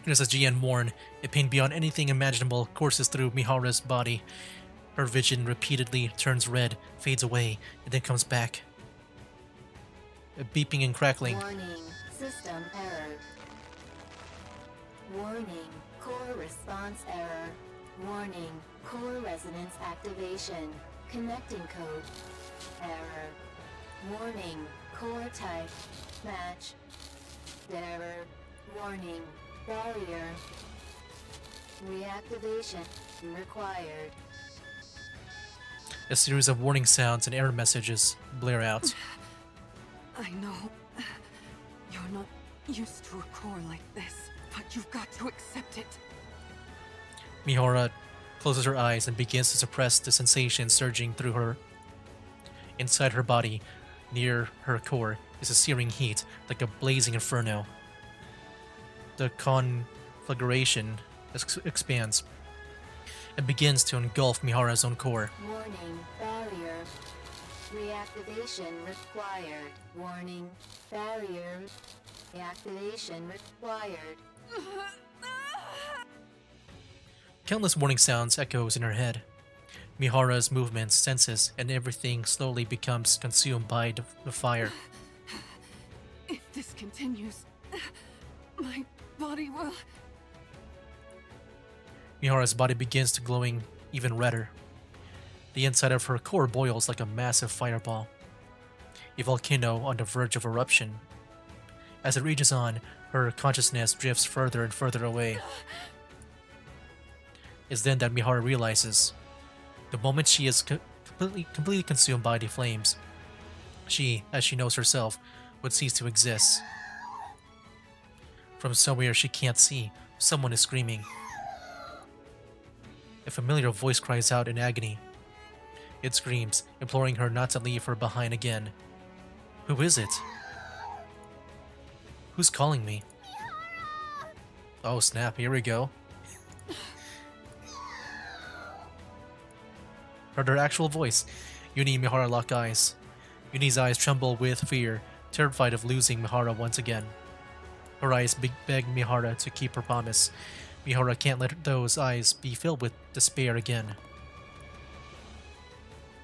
Just as Jien warned, a pain beyond anything imaginable courses through Mihara's body. Her vision repeatedly turns red, fades away, and then comes back. A beeping and crackling. Warning, system error. Warning, core response error. Warning, core resonance activation. Connecting code. Error. Warning, core type. Match. Error. Warning, barrier. Reactivation required. A series of warning sounds and error messages blare out. I know. You're not used to a core like this, but you've got to accept it. Mihara closes her eyes and begins to suppress the sensation surging through her. Inside her body, near her core, is a searing heat, like a blazing inferno. the conflagration expands and begins to engulf Mihara's own core. Warning, barrier. Reactivation required. Warning, barrier. Reactivation required. Countless warning sounds echoes in her head. Mihara's movements, senses, and everything slowly becomes consumed by the fire. If this continues, my body will... Mihara's body begins to glowing even redder. The inside of her core boils like a massive fireball, a volcano on the verge of eruption. As it rages on, her consciousness drifts further and further away. It's then that Mihara realizes, the moment she is completely consumed by the flames, she, as she knows herself, would cease to exist. From somewhere she can't see, someone is screaming. A familiar voice cries out in agony. It screams, imploring her not to leave her behind again. Who is it? Who's calling me? Oh snap, here we go. Heard her actual voice. Yuni and Mihara lock eyes. Yuni's eyes tremble with fear, terrified of losing Mihara once again. Her eyes beg Mihara to keep her promise. Mihara can't let those eyes be filled with despair again.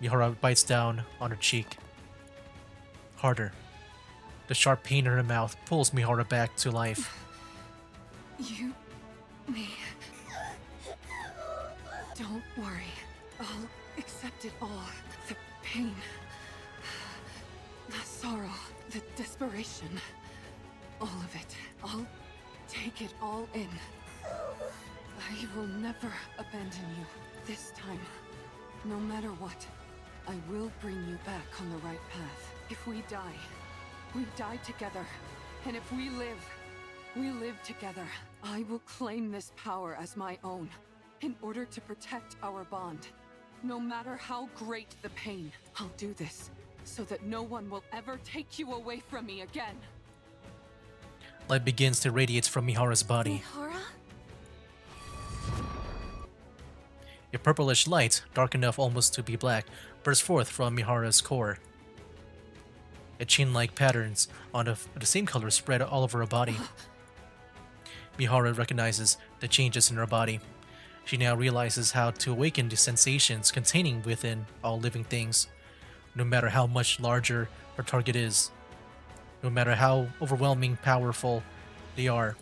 Mihara bites down on her cheek. Harder. The sharp pain in her mouth pulls Mihara back to life. Me. Don't worry. I'll accept it all. The pain. The sorrow. The desperation. All of it. I'll take it all in. I will never abandon you. This time. No matter what. I will bring you back on the right path. If we die together. And if we live together. I will claim this power as my own, in order to protect our bond. No matter how great the pain, I'll do this, so that no one will ever take you away from me again. Light begins to radiate from Mihara's body. Mihara? A purplish light, dark enough almost to be black, bursts forth from Mihara's core. A chain-like patterns on the same color spread all over her body. Mihara recognizes the changes in her body. She now realizes how to awaken the sensations containing within all living things, no matter how much larger her target is, no matter how overwhelming powerful they are,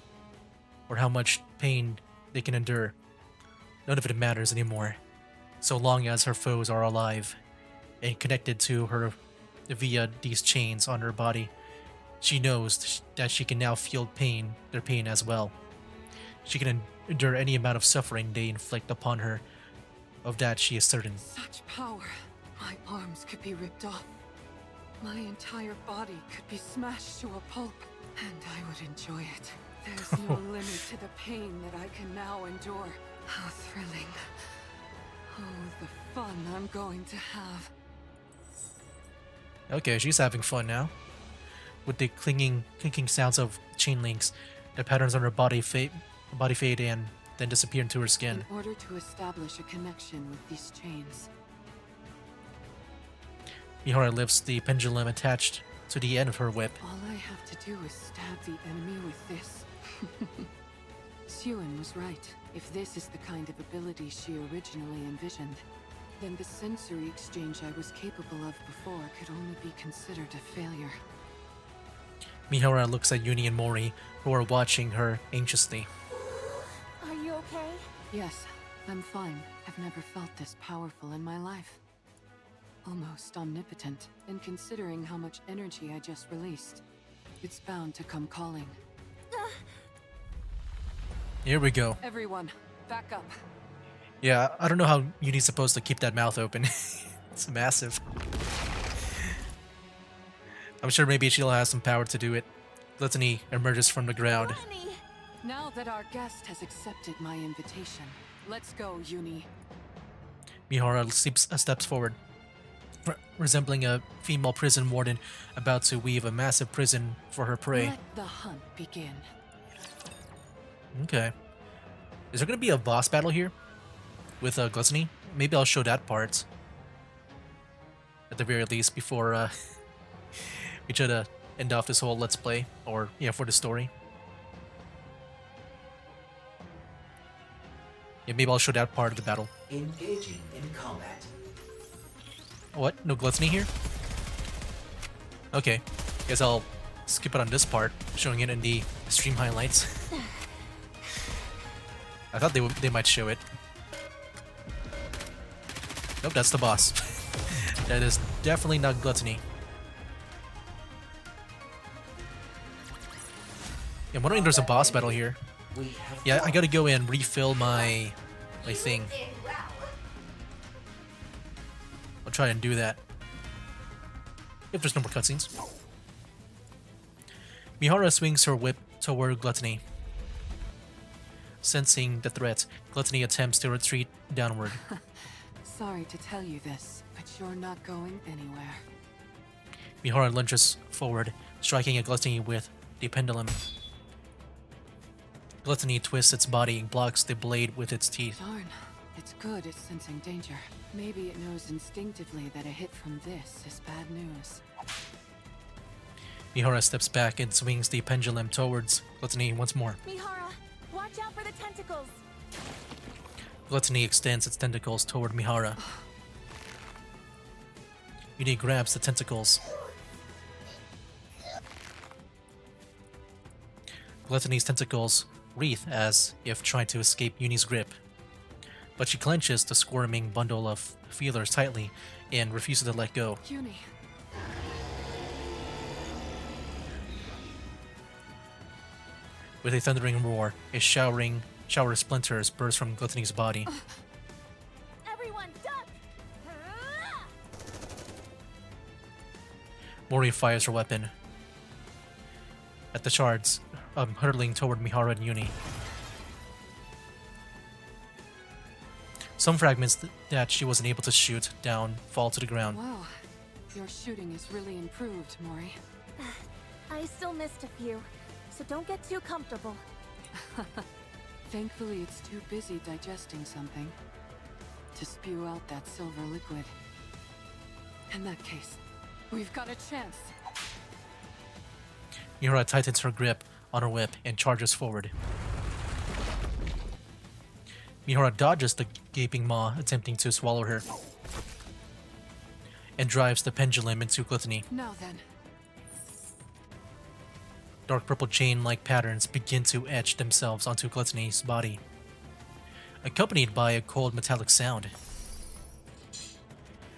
or how much pain they can endure. None of it matters anymore, so long as her foes are alive and connected to her via these chains on her body. She knows that she can now feel their pain as well. She can endure any amount of suffering they inflict upon her. Of that she is certain. Such power. My arms could be ripped off. My entire body could be smashed to a pulp. And I would enjoy it. There's no limit to the pain that I can now endure. How thrilling. Oh, the fun I'm going to have. Okay, she's having fun now. With the clinking sounds of chain links, the patterns on her body fade and then disappear into her skin. In order to establish a connection with these chains. Mihara lifts the pendulum attached to the end of her whip. All I have to do is stab the enemy with this. Suen was right. If this is the kind of ability she originally envisioned, then the sensory exchange I was capable of before could only be considered a failure. Mihara looks at Yuni and Mori, who are watching her anxiously. Are you okay? Yes, I'm fine. I've never felt this powerful in my life. Almost omnipotent, and considering how much energy I just released, it's bound to come calling. Here we go. Everyone, back up. Yeah, I don't know how Yuni's supposed to keep that mouth open. It's massive. I'm sure maybe she'll have some power to do it. Gluttony emerges from the ground. Now that our guest has accepted my invitation, let's go, Yuni. Mihara steps forward, resembling a female prison warden about to weave a massive prison for her prey. Let the hunt begin. Okay. Is there gonna be a boss battle here with Gluttony? Maybe I'll show that part at the very least before we try to end off this whole let's play, or yeah, for the story. Yeah, maybe I'll show that part of the battle. Engaging in combat. What? No Gluttony here? Okay. Guess I'll skip it on this part, showing it in the stream highlights. I thought they might show it. Nope, that's the boss. That is definitely not Gluttony. I'm wondering if there's a boss battle here. Yeah, I gotta go and refill my thing. I'll try and do that. If there's no more cutscenes. Mihara swings her whip toward Gluttony. Sensing the threat, Gluttony attempts to retreat downward. Sorry to tell you this, but you're not going anywhere. Mihara lunges forward, striking at Gluttony with the pendulum. Gluttony twists its body and blocks the blade with its teeth. Darn, it's good it's sensing danger. Maybe it knows instinctively that a hit from this is bad news. Mihara steps back and swings the pendulum towards Gluttony once more. Mihara, watch out for the tentacles. Gluttony extends its tentacles toward Mihara. Uni grabs the tentacles. Gluttony's tentacles wreath as if trying to escape Uni's grip. But she clenches the squirming bundle of feelers tightly and refuses to let go. Uni, With a thundering roar, a shower of splinters bursts from Gluttony's body. Everyone, duck! Mori fires her weapon at the shards, hurtling toward Mihara and Uni. Some fragments that she wasn't able to shoot down fall to the ground. wow, your shooting is really improved, Mori. I still missed a few, so don't get too comfortable. Thankfully, it's too busy digesting something to spew out that silver liquid. In that case, we've got a chance. Mihara tightens her grip on her whip and charges forward. Mihara dodges the gaping maw attempting to swallow her and drives the pendulum into Gluttony. Now then, Dark purple chain-like patterns begin to etch themselves onto Gluttony's body, accompanied by a cold metallic sound.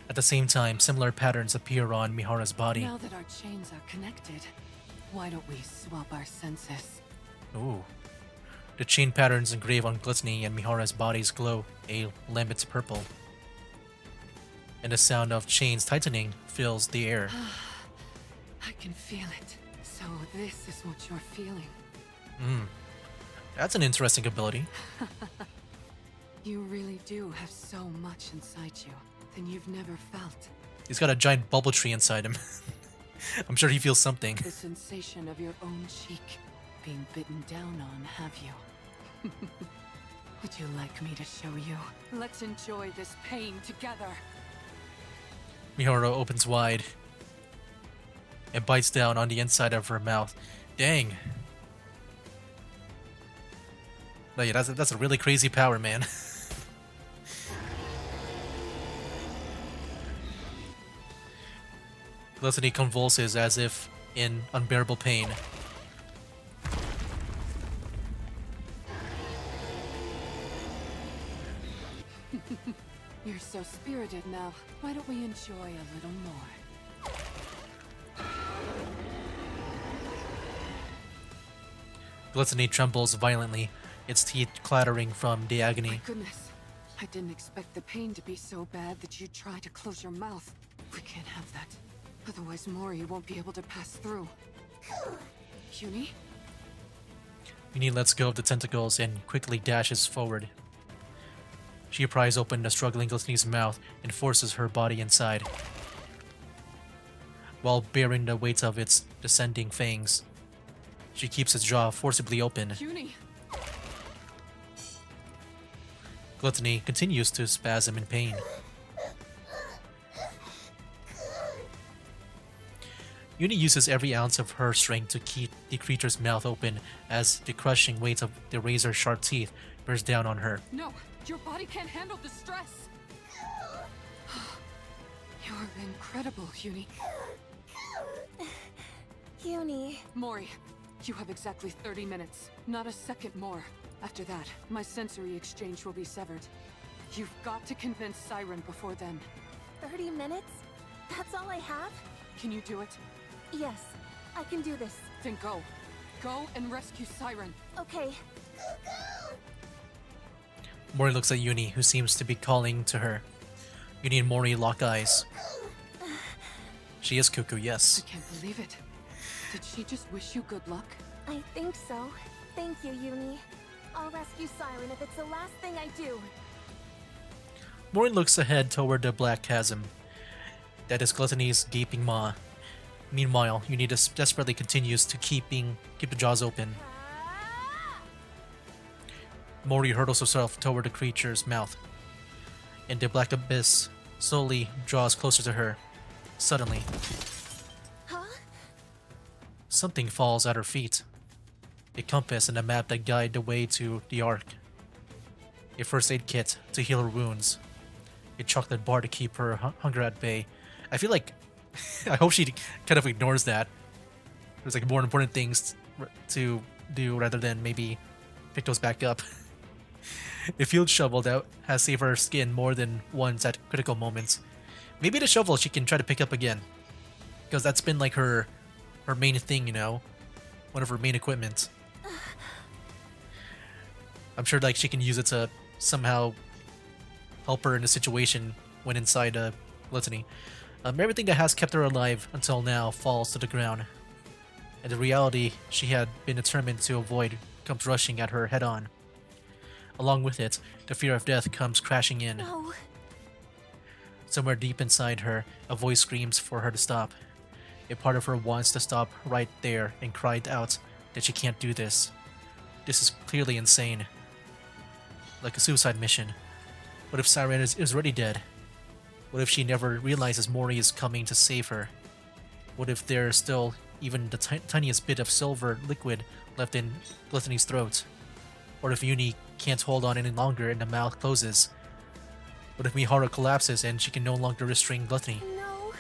At the same time, similar patterns appear on Mihara's body. now that our chains are connected, why don't we swap our senses? Ooh. The chain patterns engraved on Gluttony and Mihara's bodies glow a lambent purple. And the sound of chains tightening fills the air. I can feel it. So this is what you're feeling. That's an interesting ability. You really do have so much inside you than you've never felt. He's got a giant bubble tree inside him. I'm sure he feels something. The sensation of your own cheek being bitten down on, have you? Would you like me to show you? Let's enjoy this pain together. Mihara opens wide and bites down on the inside of her mouth. Dang. No, yeah, that's a really crazy power, man. Gluttony convulses as if in unbearable pain. You're so spirited now. Why don't we enjoy a little more? Gluttony trembles violently, its teeth clattering from the agony. My goodness. I didn't expect the pain to be so bad that you'd try to close your mouth. We can't have that. Otherwise Mori won't be able to pass through. Uni? Uni lets go of the tentacles and quickly dashes forward. She pries open the struggling Gluttony's mouth and forces her body inside, while bearing the weight of its descending fangs. She keeps its jaw forcibly open. Uni! Gluttony continues to spasm in pain. Uni uses every ounce of her strength to keep the creature's mouth open as the crushing weight of the razor-sharp teeth bears down on her. No, your body can't handle the stress. You're incredible, Uni. Uni. Mori, you have exactly 30 minutes. Not a second more. After that, my sensory exchange will be severed. You've got to convince Siren before then. 30 minutes? That's all I have? Can you do it? Yes, I can do this. Then go. Go and rescue Siren. Okay. Mori looks at Uni, who seems to be calling to her. Uni and Mori lock eyes. She is cuckoo, yes. I can't believe it. Did she just wish you good luck? I think so. Thank you, Uni. I'll rescue Siren if it's the last thing I do. Mori looks ahead toward the black chasm. That is Gluttony's gaping maw. Meanwhile, Uni desperately continues to keep the jaws open. Mori hurtles herself toward the creature's mouth, and the black abyss slowly draws closer to her. Suddenly, something falls at her feet. A compass and a map that guide the way to the Ark. A first aid kit to heal her wounds. A chocolate bar to keep her hunger at bay. I feel like I hope she kind of ignores that. There's like more important things to do rather than maybe pick those back up. A field shovel that has saved her skin more than once at critical moments. Maybe the shovel she can try to pick up again, because that's been like her main thing, you know, one of her main equipment. I'm sure like she can use it to somehow help her in a situation when inside Gluttony. Everything that has kept her alive until now falls to the ground, and the reality she had been determined to avoid comes rushing at her head-on. Along with it, the fear of death comes crashing in. No. Somewhere deep inside her, a voice screams for her to stop. A part of her wants to stop right there and cried out that she can't do this. This is clearly insane. Like a suicide mission. What if Siren is already dead? What if she never realizes Mori is coming to save her? What if there's still even the tiniest bit of silver liquid left in Gluttony's throat? Or if Uni can't hold on any longer and the mouth closes? What if Mihara collapses and she can no longer restrain Gluttony? No.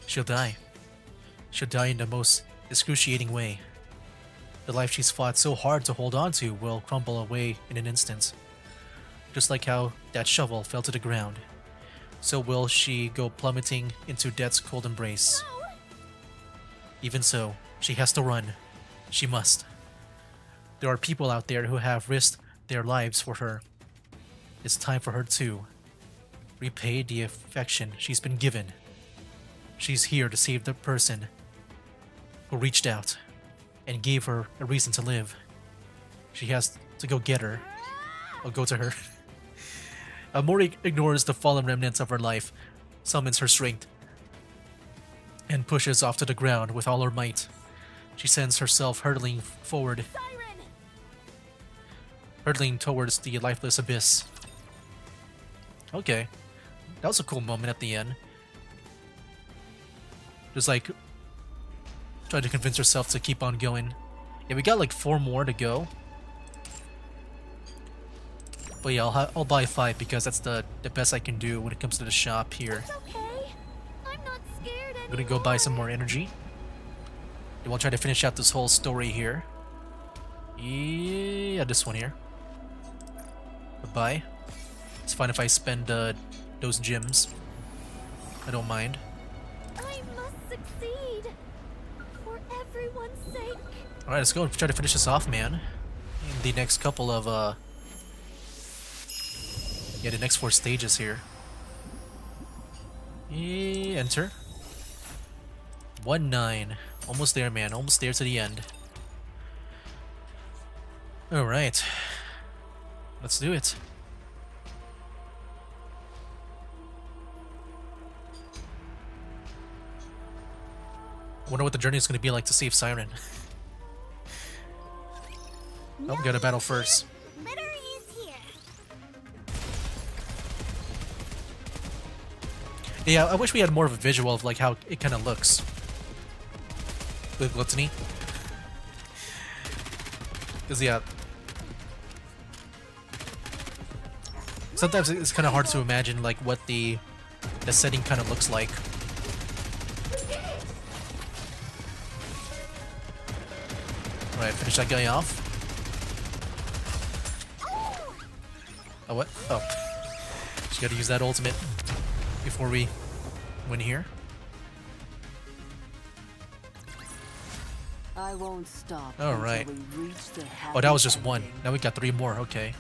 She'll die. She'll die in the most excruciating way. The life she's fought so hard to hold on to will crumble away in an instant. Just like how that shovel fell to the ground, so will she go plummeting into death's cold embrace. No. Even so, she has to run. She must. There are people out there who have risked their lives for her. It's time for her to repay the affection she's been given. She's here to save the person who reached out and gave her a reason to live. She has to go get her. Or go to her. Mori ignores the fallen remnants of her life, summons her strength, and pushes off to the ground with all her might. She sends herself hurtling forward, Siren! hurtling towards the lifeless abyss. Okay, that was a cool moment at the end. Just like trying to convince herself to keep on going. Yeah, we got like 4 more to go. But yeah, I'll buy 5 because that's the best I can do when it comes to the shop here. It's okay. I'm not scared anymore. I'm gonna go buy some more energy. Then we'll try to finish out this whole story here. Yeah, this one here. Goodbye. It's fine if I spend those gems. I don't mind. I must succeed. For everyone's sake. Alright, let's go and try to finish this off, man. In the next couple of yeah, the next 4 stages here. Yeah, enter. 1-9. Almost there, man. Almost there to the end. Alright. Let's do it. I wonder what the journey is going to be like to save Siren. Oh, we gotta battle first. Yeah, I wish we had more of a visual of like how it kind of looks with Gluttony. Because yeah, sometimes it's kind of hard to imagine like what the setting kind of looks like. All right, finish that guy off. Oh what? Oh, just gotta use that ultimate before we win here. I won't stop. All right. until we reach the Oh, that was just happy one. ending. Now we got 3 more. Okay.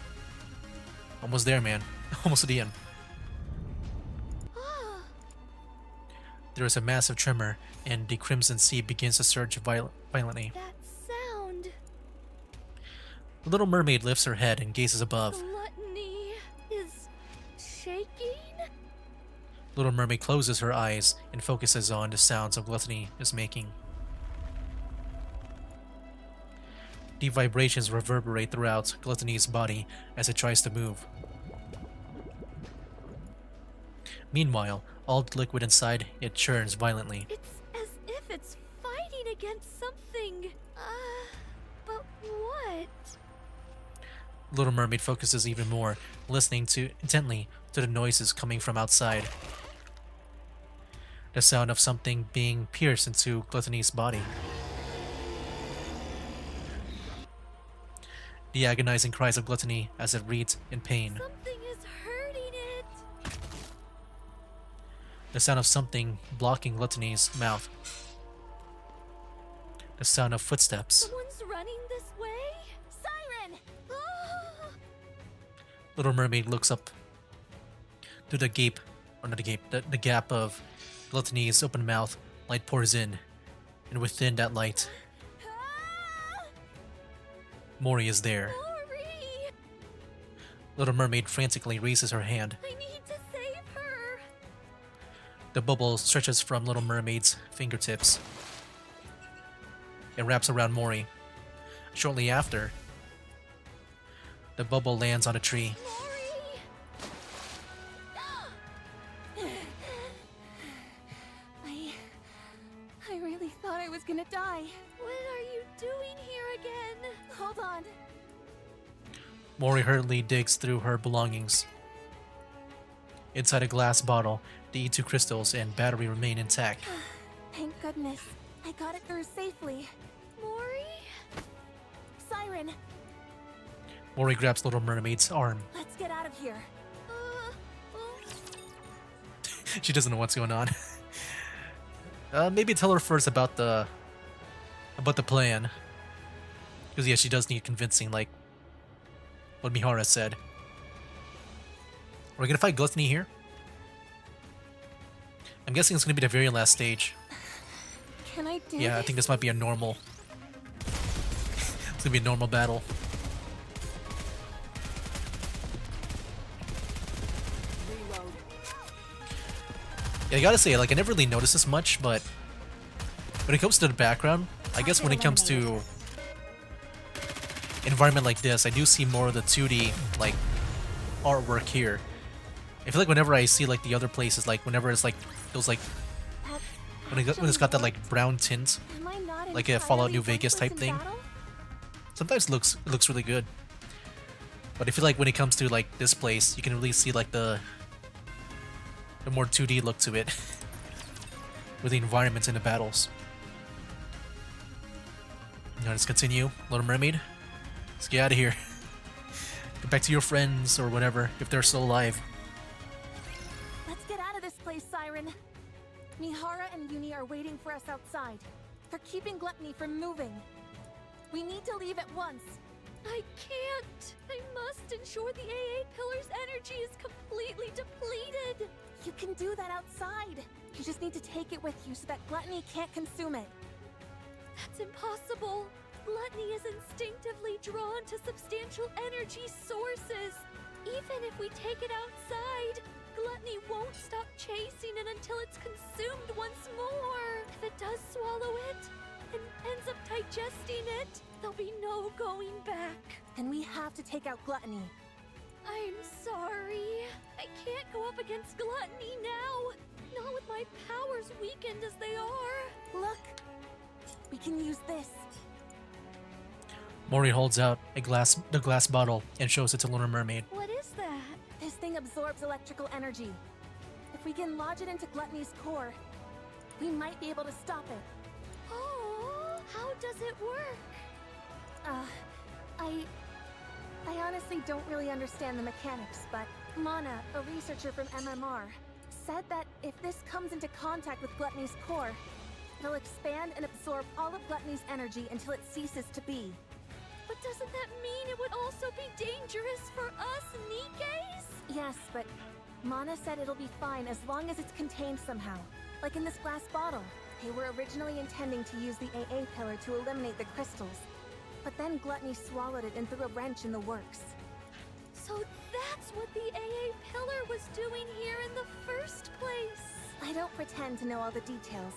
Almost there, man. Almost to the end. Ah, There is a massive tremor, and the Crimson Sea begins to surge violently. that sound. The little mermaid lifts her head and gazes above. Gluttony is shaking? Little mermaid closes her eyes and focuses on the sounds of Gluttony is making. The vibrations reverberate throughout Gluttony's body as it tries to move. Meanwhile, all the liquid inside it churns violently. It's as if it's fighting against something. But what? Little Mermaid focuses even more, listening intently to the noises coming from outside. The sound of something being pierced into Gluttony's body. The agonizing cries of Gluttony as it writhes in pain. Something is hurting it. The sound of something blocking Gluttony's mouth. The sound of footsteps. Someone's running this way? Siren! Ah! Little Mermaid looks up through the gape, or not the gape, the gap of Gluttony's open mouth. Light pours in, and within that light, Ah! Mori is there. Mori! Little Mermaid frantically raises her hand. I need to save her. The bubble stretches from Little Mermaid's fingertips. It wraps around Mori. Shortly after, the bubble lands on a tree. I really thought I was gonna die. What are you doing here again? Hold on. Mori hurriedly digs through her belongings. Inside a glass bottle, the E2 crystals and battery remain intact. Thank goodness. I got it through safely. Mori? Siren, Mori grabs Little Mermaid's arm. let's get out of here. She doesn't know what's going on. Maybe tell her first about the plan. Because yeah, she does need convincing, like what Mihara said. We're gonna fight Gluttony here. I'm guessing it's gonna be the very last stage. Can I do Yeah, I this? think this might be a normal. It's gonna be a normal battle. Reload. Yeah, I gotta say, like, I never really noticed this much, but when it comes to the background, I guess when it comes to environment like this, I do see more of the 2D, like, artwork here. I feel like whenever I see, like, the other places, like, whenever it's, like, those, like, That when it's got that, actually like, brown tint, Am I not like a Fallout entirely New Vegas type worthless in thing. battle? sometimes it looks really good. But I feel like when it comes to, like, this place, you can really see, like, the more 2D look to it. With the environments and the battles. Now let's continue. Little Mermaid. Let's get out of here. Get back to your friends or whatever, if they're still alive. Let's get out of this place, Siren. Mihara and Uni are waiting for us outside. They're keeping Gluttony from moving. We need to leave at once. I can't. I must ensure the AA pillar's energy is completely depleted. You can do that outside. You just need to take it with you so that Gluttony can't consume it. That's impossible. Gluttony is instinctively drawn to substantial energy sources. Even if we take it outside, Gluttony won't stop chasing it until it's consumed once more. If it does swallow it and ends up digesting it, there'll be no going back. And we have to take out Gluttony. I'm sorry. I can't go up against Gluttony now. My powers weakened as they are. Look! We can use this. Mori holds out the glass bottle and shows it to Little Mermaid. What is that? This thing absorbs electrical energy. If we can lodge it into Gluttony's core, we might be able to stop it. Oh, how does it work? I honestly don't really understand the mechanics, but Mana, a researcher from MMR, said that if this comes into contact with Gluttony's core, it'll expand and absorb all of Gluttony's energy until it ceases to be. But doesn't that mean it would also be dangerous for us NIKKEs? Yes, but Mana said it'll be fine as long as it's contained somehow. Like in this glass bottle. They were originally intending to use the AA pillar to eliminate the crystals. But then Gluttony swallowed it and threw a wrench in the works. So that's what the AA pillar was doing here in the first place. I don't pretend to know all the details.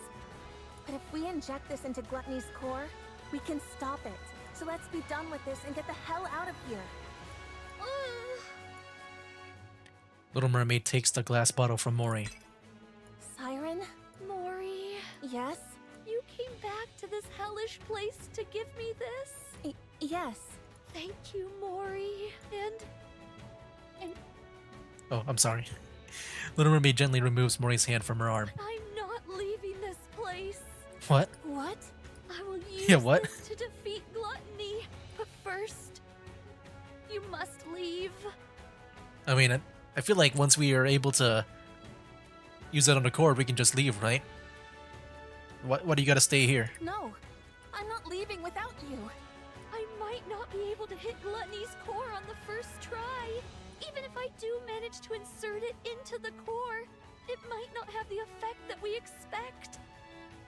But if we inject this into Gluttony's core, we can stop it. So let's be done with this and get the hell out of here. Little Mermaid takes the glass bottle from Mori. Siren? Mori, Yes? you came back to this hellish place to give me this? Yes. Thank you, Mori. And Oh, I'm sorry. Little Mermaid gently removes Mori's hand from her arm. I'm not leaving this place. What? What? I will use Yeah, what? this to defeat Gluttony. But first, you must leave. I mean, I feel like once we are able to use that on the cord, we can just leave, right? What do you gotta stay here? No. I'm not leaving without you. I might not be able to hit Gluttony's core on the first try. Even if I do manage to insert it into the core, it might not have the effect that we expect.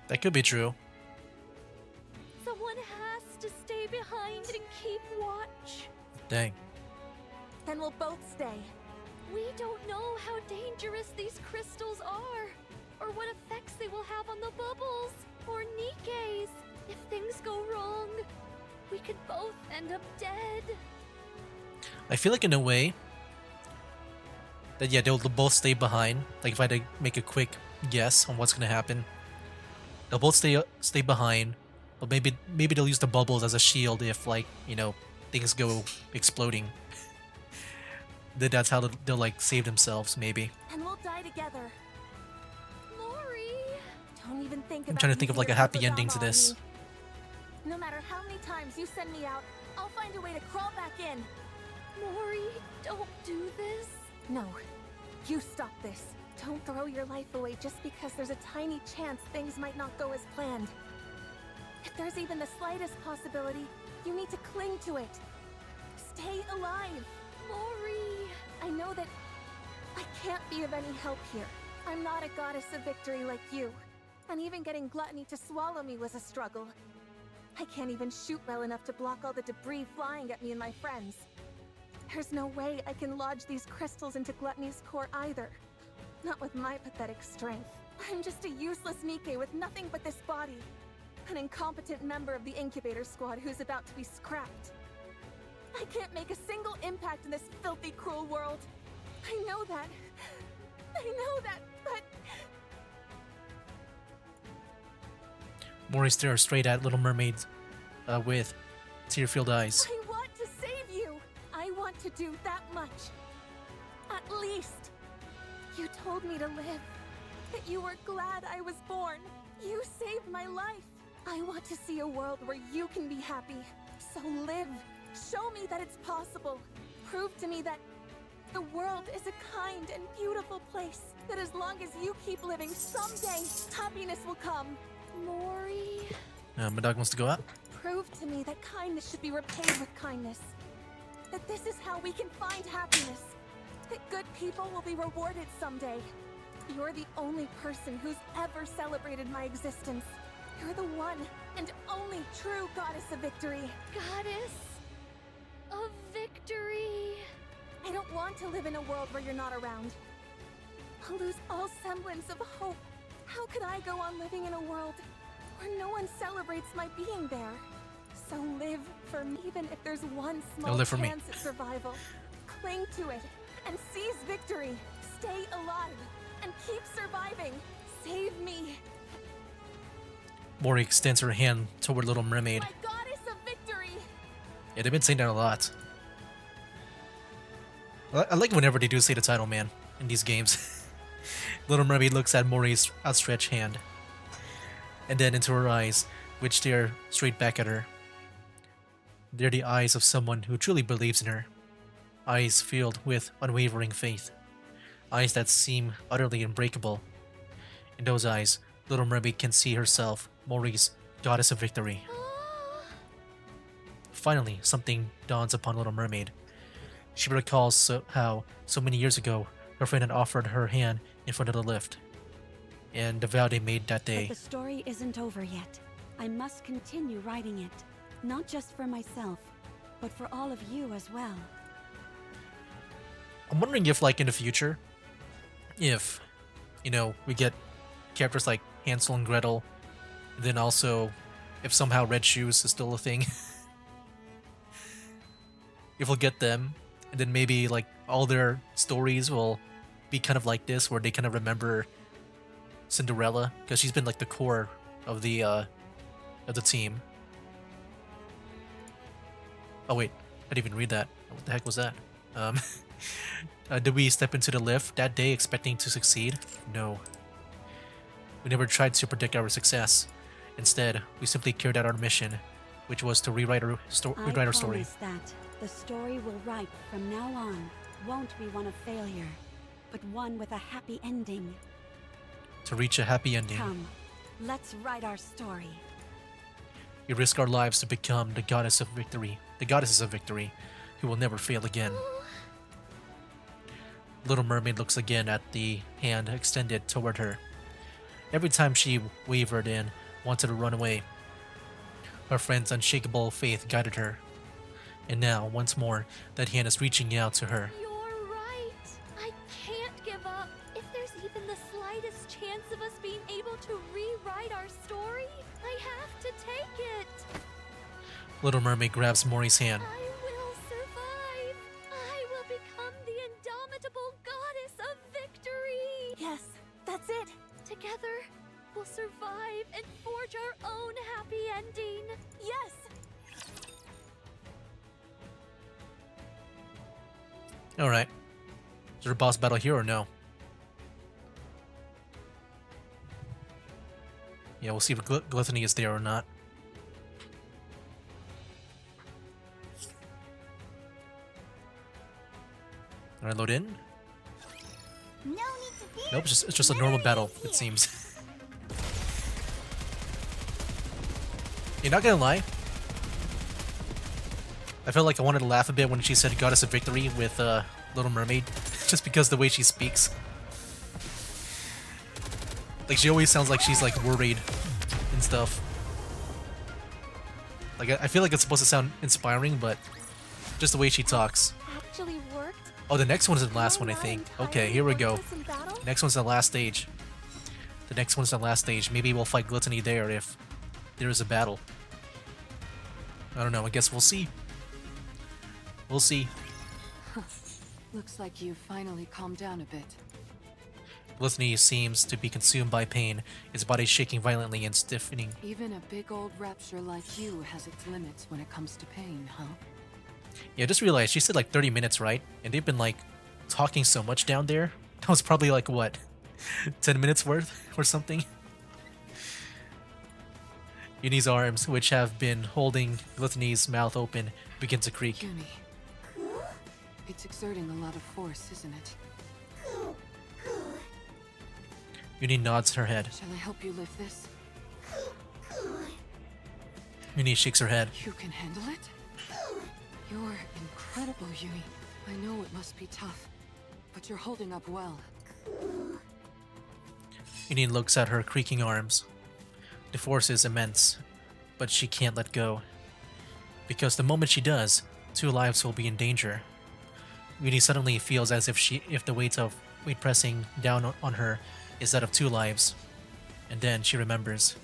That could be true. Someone has to stay behind and keep watch. Dang. Then we'll both stay. We don't know how dangerous these crystals are, or what effects they will have on the bubbles, or NIKKEs. If things go wrong, we could both end up dead. I feel like in a way that yeah, they'll both stay behind. Like if I had to make a quick guess on what's gonna happen, they'll both stay behind, but maybe they'll use the bubbles as a shield if like, you know, things go exploding. That's how they'll like save themselves, maybe. And we'll die together. Mori! Don't even think I'm about trying to think of like a using your happy ending to Kozama on this. me. No matter how many times you send me out, I'll find a way to crawl back in. Mori, don't do this. No. You stop this. Don't throw your life away just because there's a tiny chance things might not go as planned. If there's even the slightest possibility, you need to cling to it. Stay alive. Mori! I know that I can't be of any help here. I'm not a goddess of victory like you. And even getting Gluttony to swallow me was a struggle. I can't even shoot well enough to block all the debris flying at me and my friends. There's no way I can lodge these crystals into Gluttony's core either. Not with my pathetic strength. I'm just a useless NIKKE with nothing but this body. An incompetent member of the incubator squad who's about to be scrapped. I can't make a single impact in this filthy, cruel world. I know that. But... Mori stares straight at Little Mermaid with tear-filled eyes. I want to save you! I want to do that much. At least. You told me to live. That you were glad I was born. You saved my life. I want to see a world where you can be happy. So live. Show me that it's possible. Prove to me that the world is a kind and beautiful place. That as long as you keep living, someday happiness will come. Mori... My dog wants to go out. Prove to me that kindness should be repaid with kindness. That this is how we can find happiness. That good people will be rewarded someday. You're the only person who's ever celebrated my existence. You're the one and only true goddess of victory. Goddess of victory. I don't want to live in a world where you're not around. I'll lose all semblance of hope. How could I go on living in a world where no one celebrates my being there? So live for me, even if there's one small live for me. chance at survival. Cling to it and seize victory. Stay alive and keep surviving. save me! Mori extends her hand toward Little Mermaid. My goddess of victory! Yeah, they've been saying that a lot. I like whenever they do say the title, man, in these games. Little Mermaid looks at Mori's outstretched hand, and then into her eyes, which stare straight back at her. They're the eyes of someone who truly believes in her. Eyes filled with unwavering faith. Eyes that seem utterly unbreakable. In those eyes, Little Mermaid can see herself, Mori's goddess of victory. Finally, something dawns upon Little Mermaid. She recalls how, so many years ago, her friend had offered her hand in front of the lift, and the vow they made that day. But the story isn't over yet. I must continue writing it, not just for myself, but for all of you as well. I'm wondering if, like, in the future, if, you know, we get characters like Hansel and Gretel, and then also if somehow Red Shoes is still a thing. If we'll get them, and then maybe, like, all their stories will be kind of like this, where they kind of remember Cinderella, because she's been, like, the core of the team. Oh wait, I didn't even read that. What the heck was that? Did we step into the lift that day expecting to succeed? No. We never tried to predict our success. Instead, we simply carried out our mission, which was to rewrite our story. I promise that the story we'll write from now on won't be one of failure, but one with a happy ending. To reach a happy ending, Come, let's write our story. we risk our lives to become the goddess of victory, the goddesses of victory, who will never fail again. Little Mermaid looks again at the hand extended toward her. Every time she wavered and wanted to run away, her friend's unshakable faith guided her. And now, once more, that hand is reaching out to her. You're right. I can't give up. If there's even the slightest chance of us being able to rewrite our story, I have to take it. Little Mermaid grabs Mori's hand. I will survive. I will become the indomitable goddess of victory. Yes, that's it! Together, we'll survive and forge our own happy ending. Yes! Alright. Is there a boss battle here or no? Yeah, we'll see if Gluttony is there or not. Alright, load in. No need to fear. Nope, it's just a normal battle, it seems. You're not gonna lie. I felt like I wanted to laugh a bit when she said Goddess of Victory with Little Mermaid, just because the way she speaks. Like, she always sounds like she's, like, worried and stuff. Like, I feel like it's supposed to sound inspiring, but just the way she talks. Actually worked. Oh, the next one is the last one, I think. Okay, here we go. In battle? Next one's the last stage. The next one's the last stage. Maybe we'll fight Gluttony there if there is a battle. I don't know. I guess we'll see. We'll see. Looks like you finally calmed down a bit. Gluttony seems to be consumed by pain, his body shaking violently and stiffening. Even a big old rapture like you has its limits when it comes to pain, huh? Yeah, I just realized she said like 30 minutes, right? And they've been like talking so much down there. That was probably like what? 10 minutes worth or something? Uni's arms, which have been holding Gluttony's mouth open, begin to creak. Uni. It's exerting a lot of force, isn't it? Uni nods her head. Shall I help you lift this? Uni shakes her head. You can handle it? You're incredible, Yui. I know it must be tough, but you're holding up well. Uni looks at her creaking arms. The force is immense, but she can't let go. Because the moment she does, 2 lives will be in danger. Uni suddenly feels as if the weight pressing down on her is that of 2 lives. And then she remembers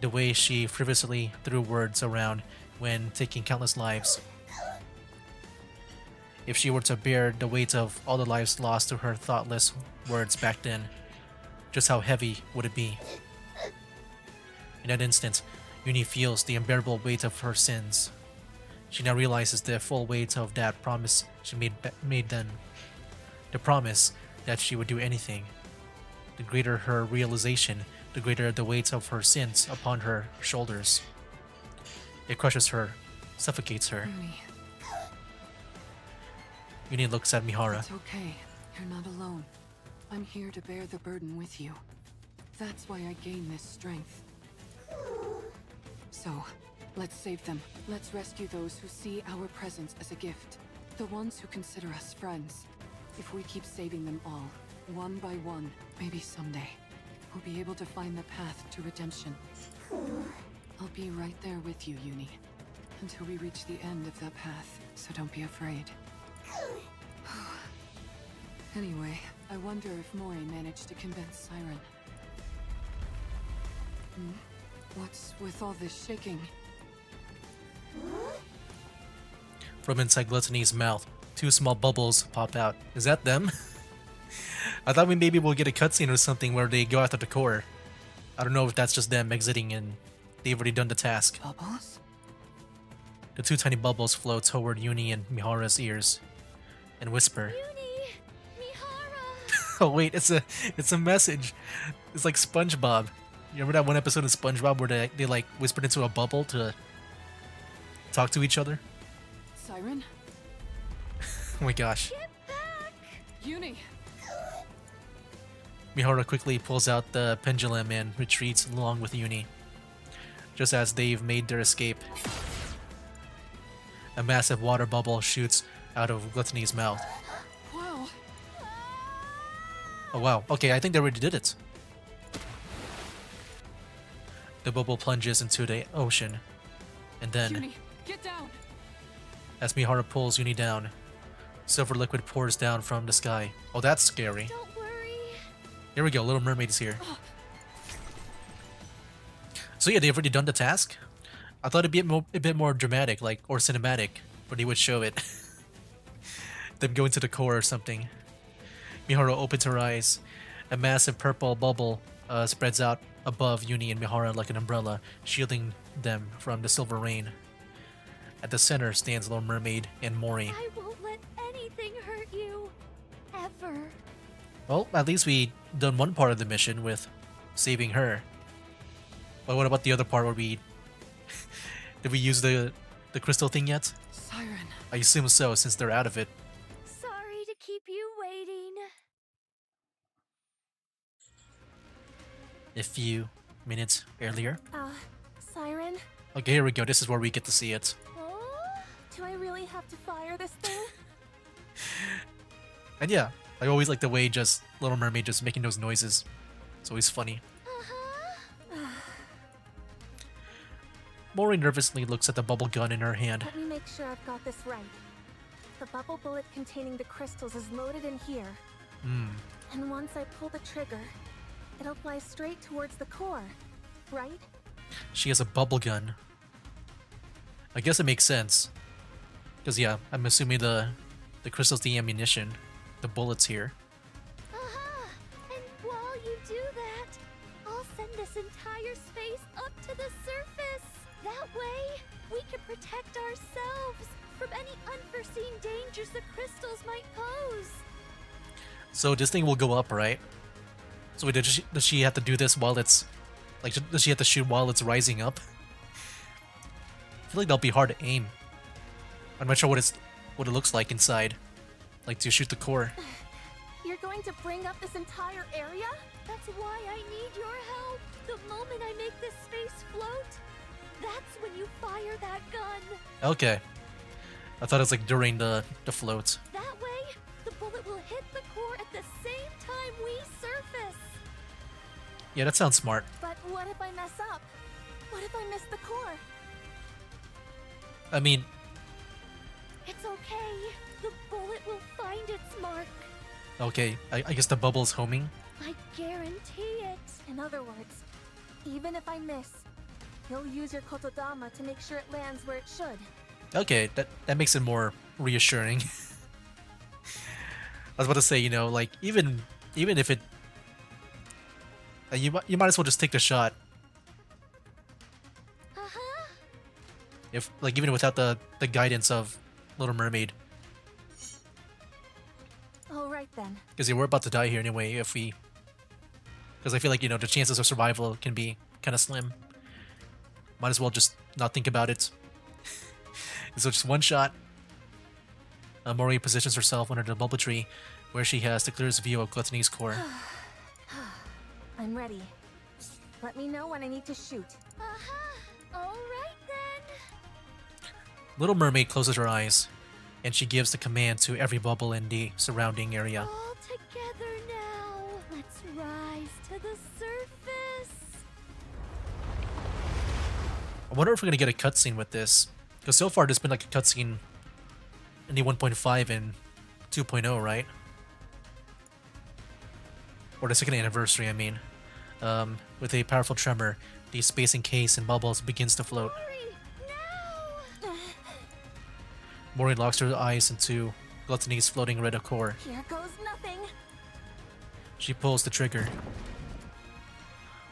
the way she frivolously threw words around when taking countless lives. If she were to bear the weight of all the lives lost to her thoughtless words back then, just how heavy would it be? In that instant, Uni feels the unbearable weight of her sins. She now realizes the full weight of that promise she made then. The promise that she would do anything. The greater her realization, the greater the weight of her sins upon her shoulders. It crushes her, suffocates her. Uni looks at Mihara. It's okay. You're not alone. I'm here to bear the burden with you. That's why I gain this strength. So, let's save them. Let's rescue those who see our presence as a gift. The ones who consider us friends. If we keep saving them all, one by one, maybe someday, we'll be able to find the path to redemption. I'll be right there with you, Uni, until we reach the end of that path, so don't be afraid. Anyway, I wonder if Mori managed to convince Siren. What's with all this shaking? From inside Gluttony's mouth, two small bubbles pop out. Is that them? I thought maybe we'll get a cutscene or something where they go after the core. I don't know if that's just them exiting and they've already done the task. Bubbles? The two tiny bubbles flow toward Uni and Mihara's ears and whisper. Uni! Mihara! Oh wait, it's a message. It's like SpongeBob. You remember that one episode of SpongeBob where they like whispered into a bubble to talk to each other? Siren? Oh my gosh. Get back! Uni! Mihara quickly pulls out the pendulum and retreats along with Uni. Just as they've made their escape, a massive water bubble shoots out of Gluttony's mouth. Wow! Oh wow, okay, I think they already did it. The bubble plunges into the ocean, and then, Uni, get down! as Mihara pulls Uni down, silver liquid pours down from the sky. Oh, that's scary. Don't worry. Here we go, Little Mermaid is here. So yeah, they've already done the task. I thought it'd be a bit more dramatic, like, or cinematic, but they would show it. Them going to the core or something. Mihara opens her eyes. A massive purple bubble spreads out above Uni and Mihara like an umbrella, shielding them from the silver rain. At the center stands Little Mermaid and Mori. I won't let anything hurt you. Ever. Well, at least we done one part of the mission with saving her. But what about the other part where we... Did we use the crystal thing yet? Siren. I assume so, since they're out of it. Sorry to keep you waiting. A few minutes earlier. Siren? Okay, here we go. This is where we get to see it. Oh? Do I really have to fire this thing? And yeah, I always like the way just Little Mermaid just making those noises. It's always funny. Mori nervously looks at the bubble gun in her hand. Let me make sure I've got this right. The bubble bullet containing the crystals is loaded in here. And once I pull the trigger, it'll fly straight towards the core, right? She has a bubble gun. I guess it makes sense. Because yeah, I'm assuming the crystal's the ammunition. The bullets here. Aha! And while you do that, I'll send this entire space up to the surface. That way, we can protect ourselves from any unforeseen dangers the crystals might pose. So this thing will go up, right? So wait, does she have to do this while it's... Like, does she have to shoot while it's rising up? I feel like that'll be hard to aim. I'm not sure what it looks like inside. Like, to shoot the core. You're going to bring up this entire area? That's why I need your help. The moment I make this space float, that's when you fire that gun. Okay. I thought it was like during the float. That way, the bullet will hit the core at the same time we surface. Yeah, that sounds smart. But what if I mess up? What if I miss the core? I mean, It's okay. The bullet will find its mark. okay, I guess the bubble's homing. I guarantee it. In other words, even if I miss, you'll use your kotodama to make sure it lands where it should. Okay, that makes it more reassuring. I was about to say, you know, like even if it You might as well just take the shot. Uh-huh. If like even without the guidance of Little Mermaid, All right then. because we're about to die here anyway. If we, because I feel like the chances of survival can be kind of slim. Might as well just not think about it. So just one shot. Mori positions herself under the bubble tree, where she has the clearest view of Gluttony's core. I'm ready. Let me know when I need to shoot. Uh-huh. All right then. Little Mermaid closes her eyes, and she gives the command to every bubble in the surrounding area. All together now. Let's rise to the surface. I wonder if we're gonna get a cutscene with this, because so far there's been like a cutscene in the 1.5 and 2.0, right? Or the second anniversary, I mean. With a powerful tremor, the space encased in bubbles begins to float. Hurry, now. Mori locks her eyes into Gluttony's floating red core. Here goes nothing. She pulls the trigger.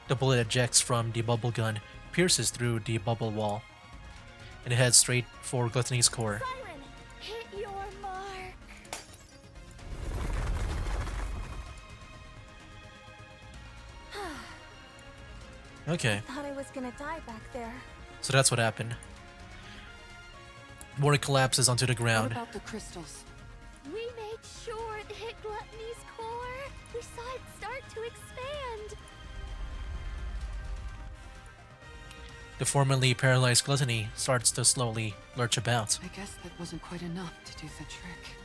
The bullet ejects from the bubble gun, pierces through the bubble wall, and it heads straight for Gluttony's core. Siren, hit your mark. Okay, Thought I was gonna die back there. so that's what happened. Mori collapses onto the What ground. about the crystals? We made sure it hit Gluttony's core. We saw it start to expand. The formerly paralyzed Gluttony starts to slowly lurch about. I guess that wasn't quite enough to do the trick.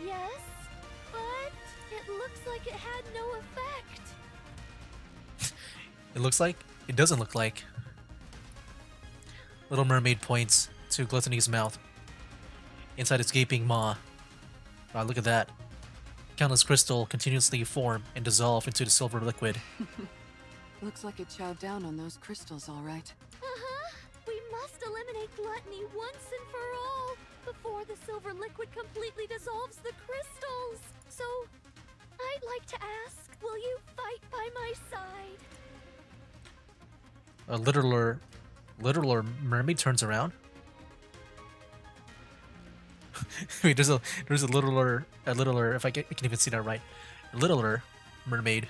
Yes, but it looks like it had no effect. It looks like? It doesn't look like. Little Mermaid points to Gluttony's mouth. Inside its gaping maw. Wow, look at that. Countless crystal continuously form and dissolve into the silver liquid. Looks like it chowed down on those crystals, all right. Uh-huh. We must eliminate gluttony once and for all before the silver liquid completely dissolves the crystals. So, I'd like to ask, will you fight by my side? A littler mermaid turns around. Wait, there's a littler, if I can even see that right. A littler mermaid.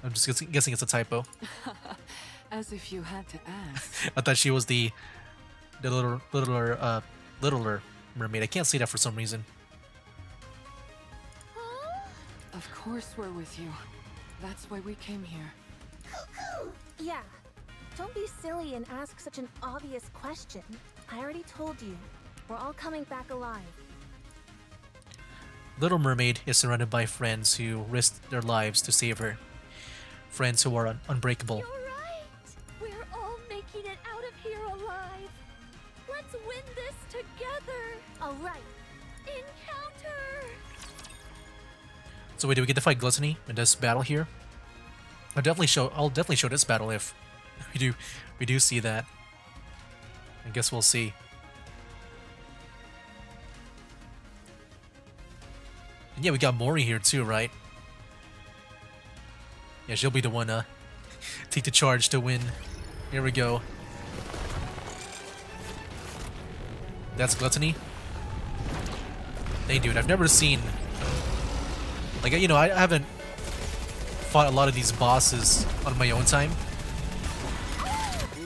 I'm just guessing it's a typo. As if you had to ask. I thought she was the littler mermaid. I can't see that for some reason. Huh? Of course we're with you. That's why we came here. Yeah. Don't be silly and ask such an obvious question. I already told you. We're all coming back alive. Little Mermaid is surrounded by friends who risked their lives to save her. Friends who are unbreakable. You're right. We're all making it out of here alive. Let's win this together. All right. Encounter. So wait, do we get to fight Gluttony in this battle here? I'll definitely show this battle if we do see that. I guess we'll see. And yeah, we got Mori here too, right? Yeah, she'll be the one take the charge to win. Here we go. That's Gluttony. Hey, dude, I've never seen, like, I haven't fought a lot of these bosses on my own time.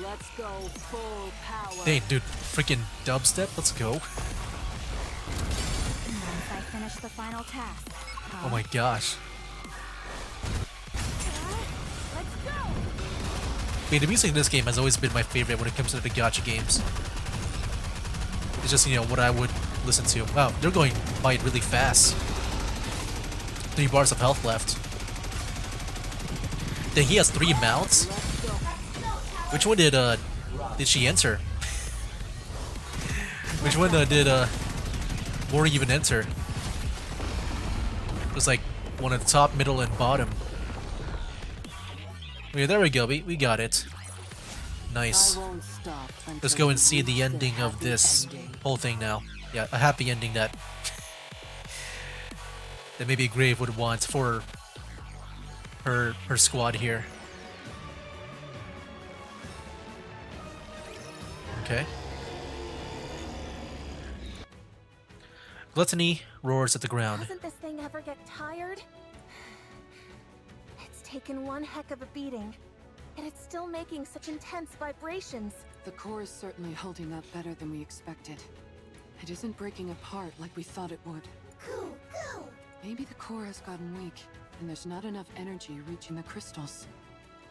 Let's go full power. Hey, dude, freaking dubstep, let's go. Once I finish the final task. Oh my gosh. Let's go. Wait, the music in this game has always been my favorite when it comes to the gacha games. It's just, what I would listen to. Wow, they're going by it really fast. 3 bars of health left. Then he has 3 mouths? Which one did she enter? Which one did Mori even enter? It was like one at the top, middle, and bottom. Okay, there we go, we got it. Nice. I won't stop Let's until go and you see the reach ending of happy this ending. whole thing now. Yeah, a happy ending that maybe a grave would want for her squad here. Okay. Gluttony roars at the ground. Doesn't this thing ever get tired? It's taken one heck of a beating, and it's still making such intense vibrations. The core is certainly holding up better than we expected. It isn't breaking apart like we thought it would. Go, go! Maybe the core has gotten weak, and there's not enough energy reaching the crystals.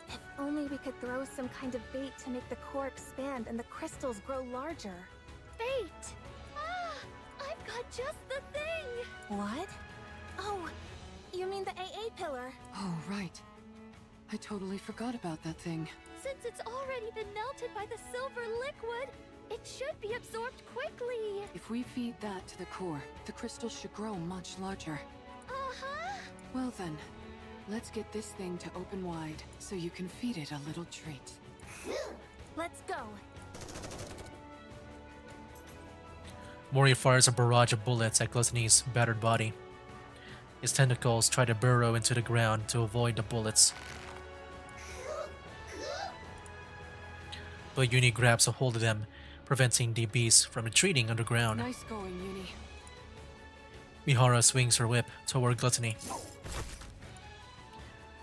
If only we could throw some kind of bait to make the core expand and the crystals grow larger. Fate! Ah! I've got just the thing! What? Oh, you mean the AA pillar? Oh, right. I totally forgot about that thing. Since it's already been melted by the silver liquid, it should be absorbed quickly. If we feed that to the core, the crystals should grow much larger. Uh-huh. Well then, let's get this thing to open wide so you can feed it a little treat. Let's go. Mori fires a barrage of bullets at Gluttony's battered body. His tentacles try to burrow into the ground to avoid the bullets. But Uni grabs a hold of them, preventing the beast from retreating underground. Nice going, Uni. Mihara swings her whip toward Gluttony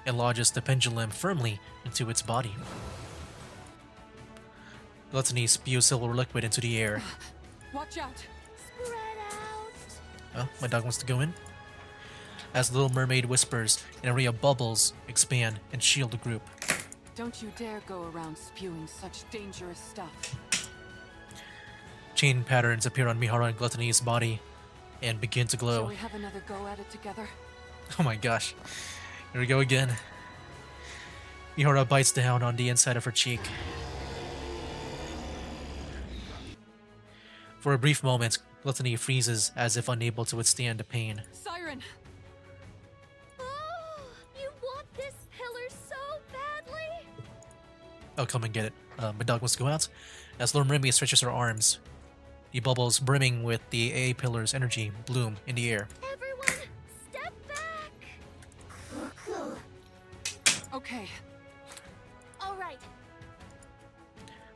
and lodges the pendulum firmly into its body. Gluttony spews silver liquid into the air. Watch out! Spread out. Oh, my dog wants to go in. As Little Mermaid whispers, an array of bubbles expand and shield the group. Don't you dare go around spewing such dangerous stuff. Chain patterns appear on Mihara and Gluttony's body and begin to Shall glow. we have another go at it together? Oh my gosh. Here we go again. Mihara bites down on the inside of her cheek. For a brief moment, Gluttony freezes as if unable to withstand the pain. Siren! Oh, you want this pillar so badly? I'll come and get it. My dog wants to go out. As Little Mermaid stretches her arms, the bubbles brimming with the AA pillar's energy bloom in the air. Everyone, step back! Okay, All right.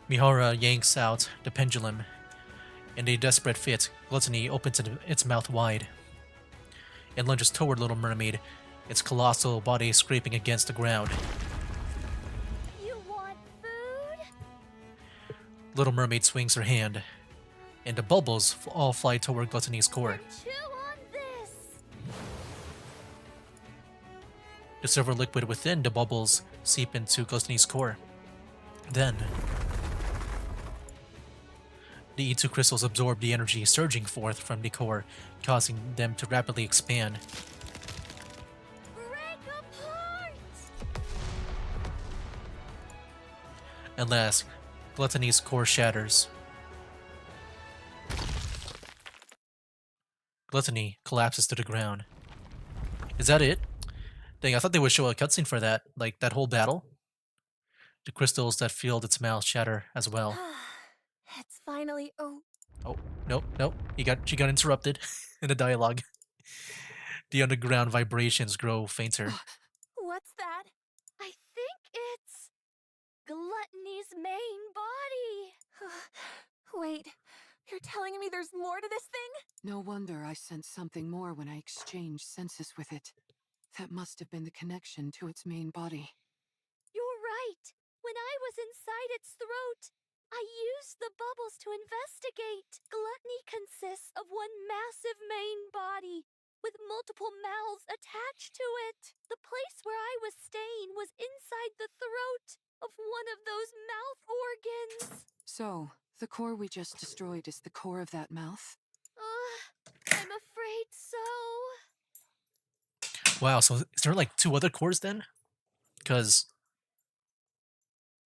Mihara yanks out the pendulum. In a desperate fit, Gluttony opens its mouth wide and lunges toward Little Mermaid, its colossal body scraping against the ground. You want food? Little Mermaid swings her hand, and the bubbles all fly toward Gluttony's core. Chew on this! The silver liquid within the bubbles seep into Gluttony's core. Then, the E2 crystals absorb the energy surging forth from the core, causing them to rapidly expand. Break apart! At last, Gluttony's core shatters. Gluttony collapses to the ground. Is that it? Dang, I thought they would show a cutscene for that, like that whole battle. The crystals that filled its mouth shatter as well. It's finally. Oh, Oh, nope, nope. She got interrupted in the dialogue. The underground vibrations grow fainter. what's that? I think it's Gluttony's main body. Wait, you're telling me there's more to this thing? no wonder I sensed something more when I exchanged senses with it. That must have been the connection to its main body. You're right. When I was inside its throat, I used the bubbles to investigate. Gluttony consists of one massive main body, with multiple mouths attached to it. The place where I was staying was inside the throat of one of those mouth organs. So, the core we just destroyed is the core of that mouth? I'm afraid so. Wow, so is there like 2 other cores then? Because,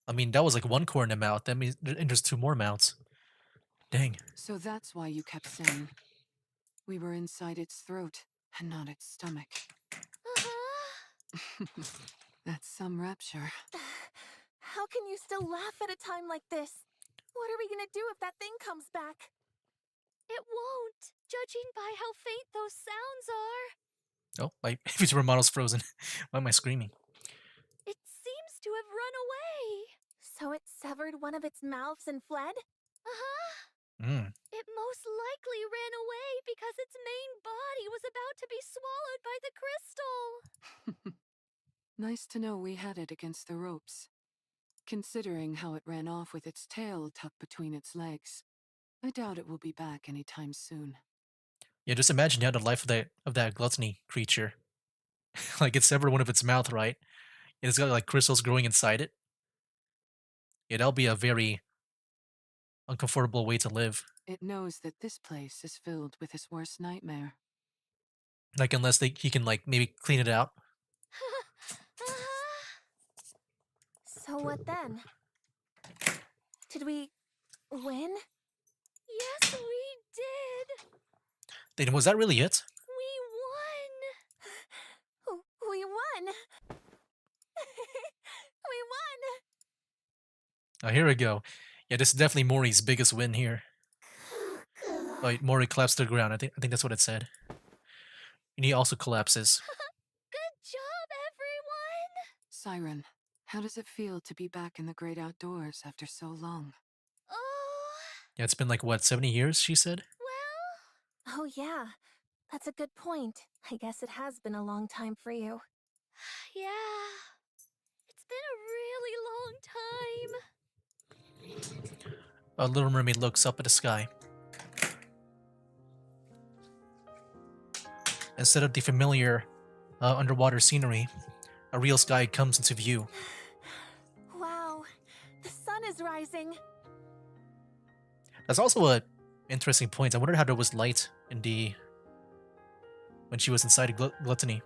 I mean, that was like 1 core in the mouth. That means there's 2 more mouths. Dang. So that's why you kept saying we were inside its throat and not its stomach. That's some rapture. How can you still laugh at a time like this? What are we gonna do if that thing comes back? It won't, judging by how faint those sounds are. Oh, my VTuber model's frozen. Why am I screaming? one of its mouths and fled? Uh-huh. Mm. It most likely ran away because its main body was about to be swallowed by the crystal. Nice to know we had it against the ropes. Considering how it ran off with its tail tucked between its legs, I doubt it will be back anytime soon. Yeah, just imagine how the life of that gluttony creature. Like it severed one of its mouth, right? And it's got like crystals growing inside it. Yeah, that'll be a very uncomfortable way to live. It knows that this place is filled with his worst nightmare. Like unless he can like maybe clean it out. So what then? Did we win? Yes, we did. Then was that really it? We won. We won! We won! Oh, here we go. Yeah, this is definitely Mori's biggest win here. Oh, Mori collapsed to the ground. I think that's what it said. And he also collapses. Good job, everyone. Siren, how does it feel to be back in the great outdoors after so long? Oh, Yeah, it's been like what, 70 years, she said? well, Oh yeah, that's a good point. I guess it has been a long time for you. yeah. It's been a really long time. A Little Mermaid looks up at the sky. Instead of the familiar underwater scenery, a real sky comes into view. Wow, the sun is rising. That's also a interesting point. I wonder how there was light in the when she was inside Gluttony.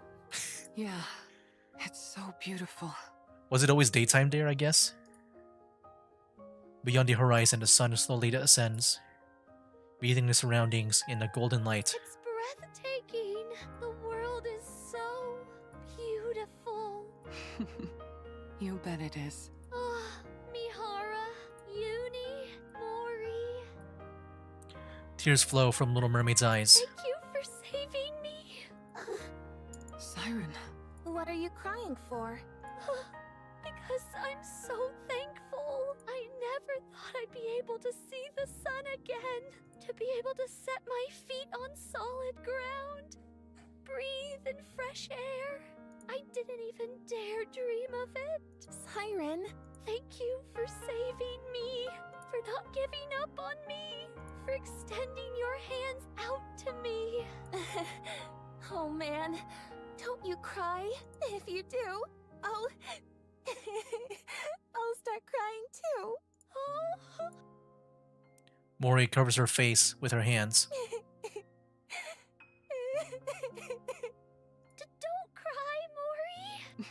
Yeah, it's so beautiful. Was it always daytime there, I guess? Beyond the horizon, the sun slowly ascends, bathing the surroundings in a golden light. It's breathtaking. The world is so beautiful. You bet it is. Oh, Mihara, Uni, Mori. Tears flow from Little Mermaid's eyes. Thank you for saving me. Siren. What are you crying for? Because I'm so thankful. I never thought I'd be able to see the sun again. To be able to set my feet on solid ground. Breathe in fresh air. I didn't even dare dream of it. Siren. Thank you for saving me. For not giving up on me. For extending your hands out to me. Oh man, don't you cry. If you do, I'll start crying too. Oh. Mori covers her face with her hands. Don't cry, Mori.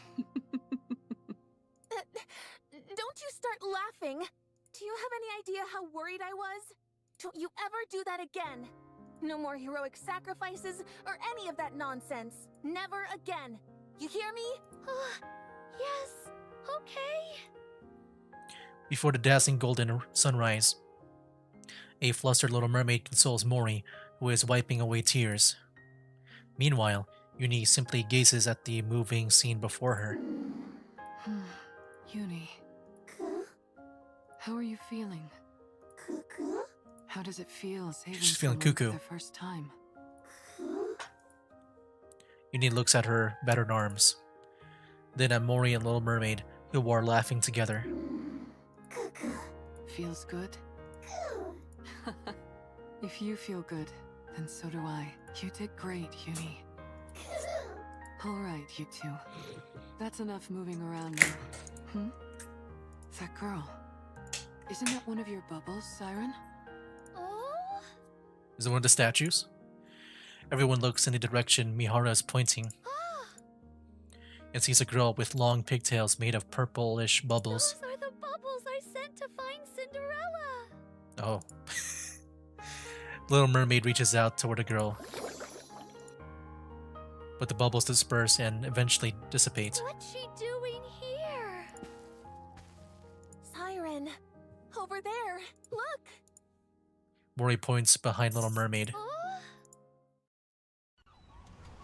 Don't you start laughing. Do you have any idea how worried I was? Don't you ever do that again. No more heroic sacrifices or any of that nonsense. Never again. You hear me? Yes, okay. Before the dazzling golden sunrise, a flustered Little Mermaid consoles Mori, who is wiping away tears. Meanwhile, Uni simply gazes at the moving scene before her. Uni. How are you feeling? How does it feel saving She's feeling someone cuckoo. for the first time? Uni looks at her battered arms, then at Mori and Little Mermaid, who are laughing together. Feels good? If you feel good, then so do I. You did great, Uni. Alright, you two. That's enough moving around now. That girl. Isn't that one of your bubbles, Siren? Oh? Is it one of the statues? Everyone looks in the direction Mihara is pointing and sees a girl with long pigtails made of purplish bubbles. Those are the bubbles I sent to find Cinderella. Oh. Little Mermaid reaches out toward the girl, but the bubbles disperse and eventually dissipate. What's she doing here? Siren. Over there. Look. Mori points behind Little Mermaid. Oh?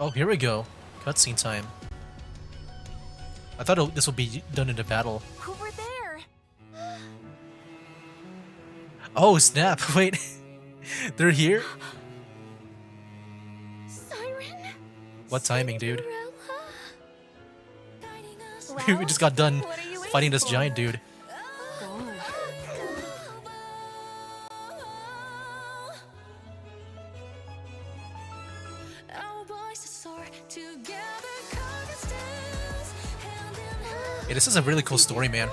Oh, here we go. Cutscene time. I thought this would be done in a battle. Over there. Oh snap! Wait, they're here. Siren? What timing, dude? Cinderella? We just got done What are you fighting waiting this for? giant dude. Yeah, this is a really cool story, man.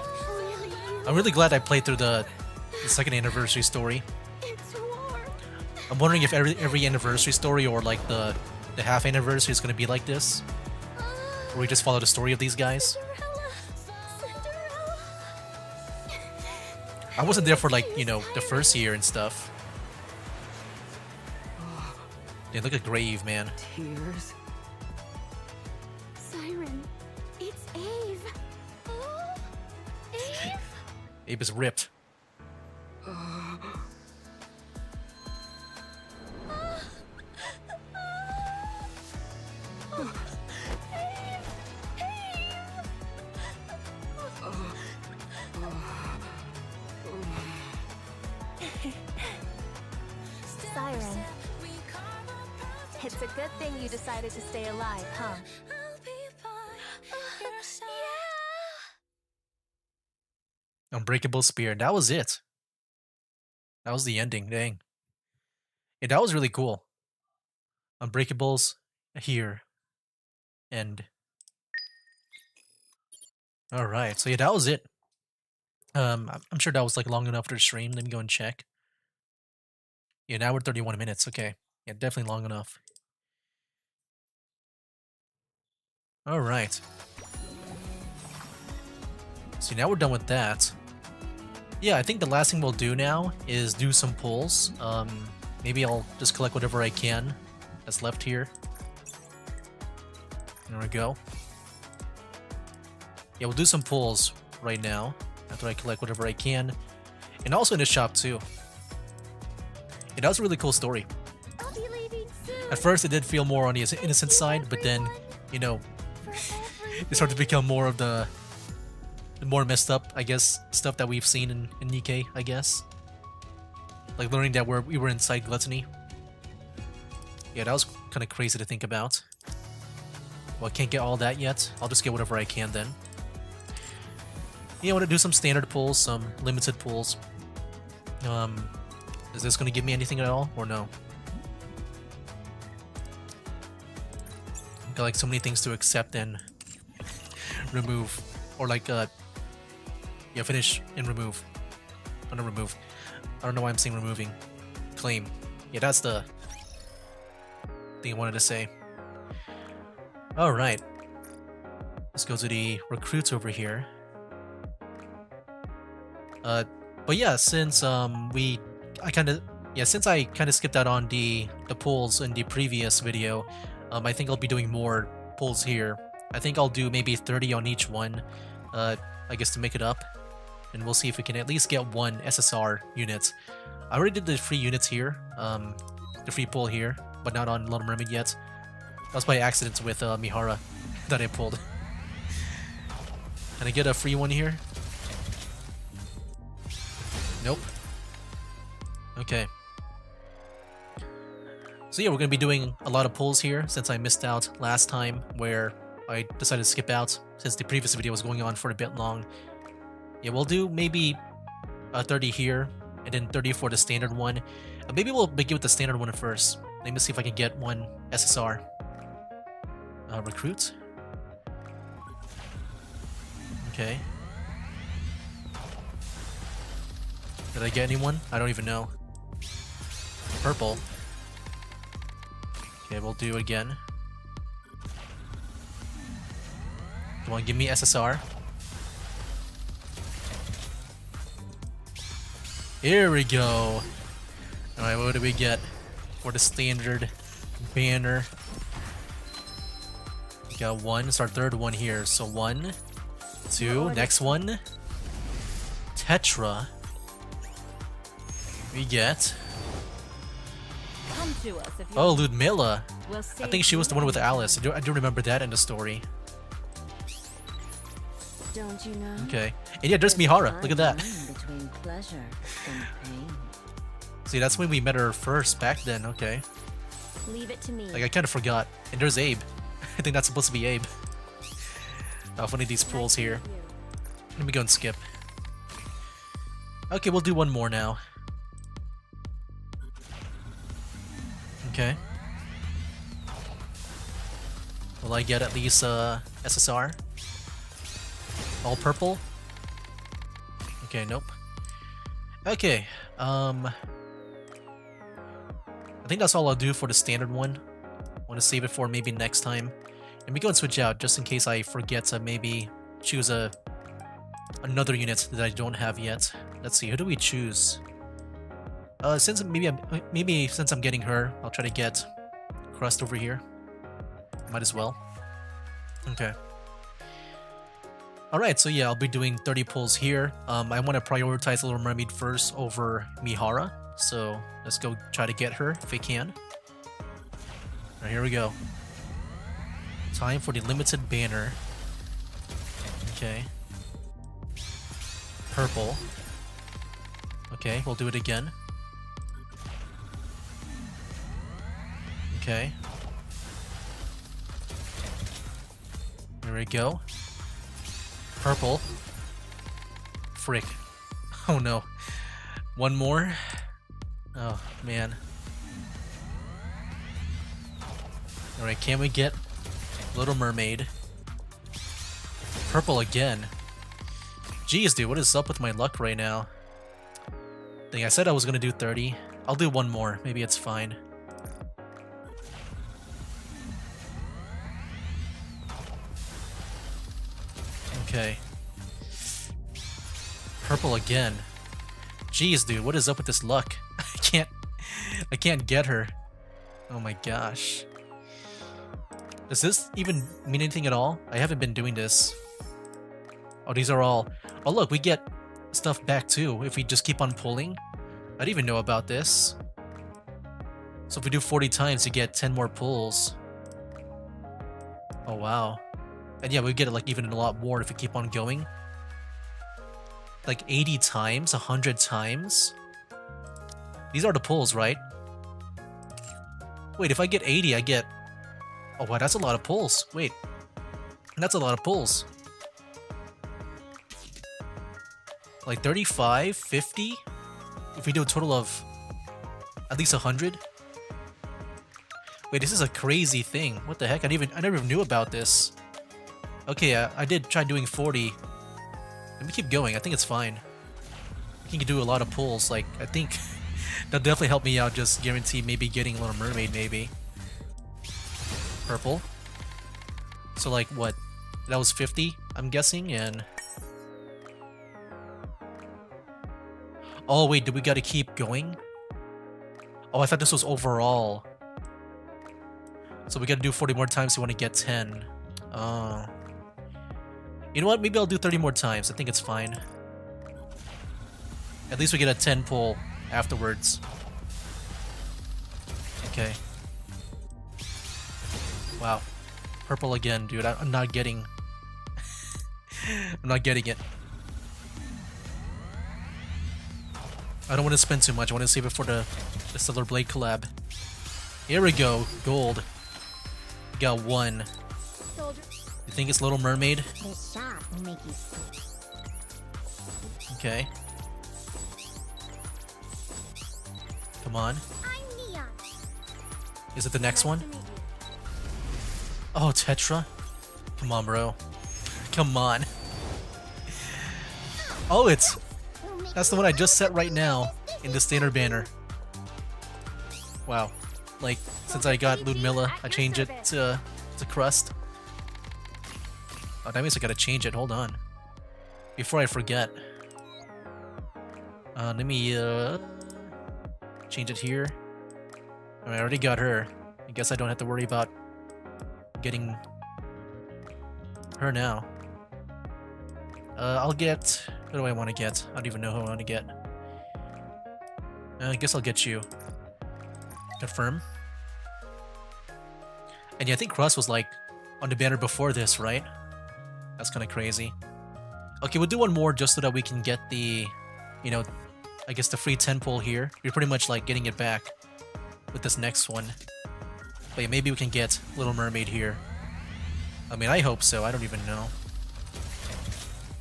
I'm really glad I played through the second anniversary story. It's warm. I'm wondering if every anniversary story or like the half anniversary is gonna be like this, where we just follow the story of these guys. Cinderella. Cinderella. I wasn't there for like, you know, the first year and stuff. Yeah, look at Grave, man. Tears. Siren, it's Ave. Oh, Ave. Abe is ripped. Siren. It's a good thing you decided to stay alive, huh? Unbreakable Spear. That was it. That was the ending. Dang. Yeah, that was really cool. Unbreakables here. End. Alright, so yeah, that was it. I'm sure that was like long enough to stream. Let me go and check. Yeah, now we're 31 minutes. Okay. Yeah, definitely long enough. Alright. So now we're done with that. Yeah, I think the last thing we'll do now is do some pulls. Maybe I'll just collect whatever I can that's left here. There we go. Yeah, we'll do some pulls right now after I collect whatever I can. And also in the shop too. Yeah, that was a really cool story. I'll be leaving soon. At first it did feel more on the innocent side, but then, you know, it started to become more of the more messed up, I guess, stuff that we've seen in NIKKE, I guess. Like learning that we were inside Gluttony. Yeah, that was kind of crazy to think about. Well, I can't get all that yet. I'll just get whatever I can then. Yeah, I want to do some standard pulls, some limited pulls. Is this going to give me anything at all, or no? Got like so many things to accept and remove. Or like, yeah, finish and remove. Oh, no, remove. I don't know why I'm saying removing. Claim. Yeah, that's the thing I wanted to say. Alright. Let's go to the recruits over here. But yeah, since I kind of skipped out on the pulls in the previous video, I think I'll be doing more pulls here. I think I'll do maybe 30 on each one, I guess to make it up. And we'll see if we can at least get one SSR unit. I already did the free units here, the free pull here, but not on Little Mermaid yet. That was by accident with Mihara that I pulled. Can I get a free one here? Nope. Okay. So yeah, we're going to be doing a lot of pulls here since I missed out last time where I decided to skip out since the previous video was going on for a bit long. Yeah, we'll do maybe 30 here and then 30 for the standard one. Maybe we'll begin with the standard one first. Let me see if I can get one SSR. Recruit. Okay. Did I get anyone? I don't even know. Purple. Okay, we'll do it again. Come on, give me SSR. Here we go. Alright, what do we get for the standard banner? We got one. It's our third one here. So 1, 2, next one. Tetra. We get. Come to us if you Oh, Ludmilla. will I save think she was you the one with and Alice. I do remember that in the story. Don't you know? Okay. And yeah, there's Mihara. Look at that. between pleasure and pain. See, that's when we met her first back then, okay. Leave it to me. Like, I kind of forgot. And there's Abe. I think that's supposed to be Abe. Off one of these pools here. Let me go and skip. Okay, we'll do one more now. Okay. Will I get at least SSR? All purple? Okay, nope. Okay, I think that's all I'll do for the standard one. I want to save it for maybe next time. Let me go and switch out just in case I forget to maybe choose another unit that I don't have yet. Let's see, who do we choose? Since maybe since I'm getting her, I'll try to get Crust over here. Might as well. Okay. Alright, so yeah, I'll be doing 30 pulls here. I want to prioritize Little Mermaid first over Mihara. So let's go try to get her if we can. Alright, here we go. Time for the limited banner. Okay. Purple. Okay, we'll do it again. Okay. There we go. Purple. Frick. Oh no. One more. Oh man. Alright, can we get Little Mermaid? Purple again. Jeez, dude, what is up with my luck right now? Dang, I said I was gonna do 30. I'll do one more. Maybe it's fine. Okay. Purple again. Jeez, dude, what is up with this luck? I can't get her. Oh my gosh. Does this even mean anything at all? I haven't been doing this. Oh, these are all... Oh look, we get stuff back too if we just keep on pulling. I didn't even know about this. So if we do 40 times, you get 10 more pulls. Oh wow. And yeah, we get it like even a lot more if we keep on going. Like 80 times, 100 times. These are the pulls, right? Wait, if I get 80, I get... Oh wow, that's a lot of pulls. Wait. That's a lot of pulls. Like 35, 50? If we do a total of at least 100? Wait, this is a crazy thing. What the heck? I never even knew about this. Okay, I did try doing 40. Let me keep going. I think it's fine. You can do a lot of pulls. Like, I think that'll definitely help me out. Just guarantee maybe getting Little Mermaid, maybe. Purple. So, like, what? That was 50, I'm guessing, and... Oh, wait, do we gotta keep going? Oh, I thought this was overall. So we gotta do 40 more times if we want to get 10. Oh. You know what? Maybe I'll do 30 more times. I think it's fine. At least we get a 10 pull afterwards. Okay. Wow. Purple again, dude. I'm not getting... I'm not getting it. I don't want to spend too much. I want to save it for the Stellar Blade collab. Here we go. Gold. We got one. You think it's Little Mermaid? This shot will make you sleep. Okay. Come on. I'm Neon. Is it the next one? Oh, Tetra? Come on, bro. Come on. Oh, it's... That's the one I just set right now in the standard banner. Wow. Like, since I got Ludmilla, I changed it to Crust. Oh, that means I gotta change it. Hold on. Before I forget. Let me, change it here. Alright, I already got her. I guess I don't have to worry about getting her now. I'll get... What do I want to get? I don't even know who I want to get. I guess I'll get you. Confirm. And yeah, I think Crust was like on the banner before this, right? That's kind of crazy. Okay, we'll do one more just so that we can get the you know, I guess the free 10 pull here. You're pretty much like getting it back with this next one. But yeah, maybe we can get Little Mermaid here. I mean, I hope so. I don't even know.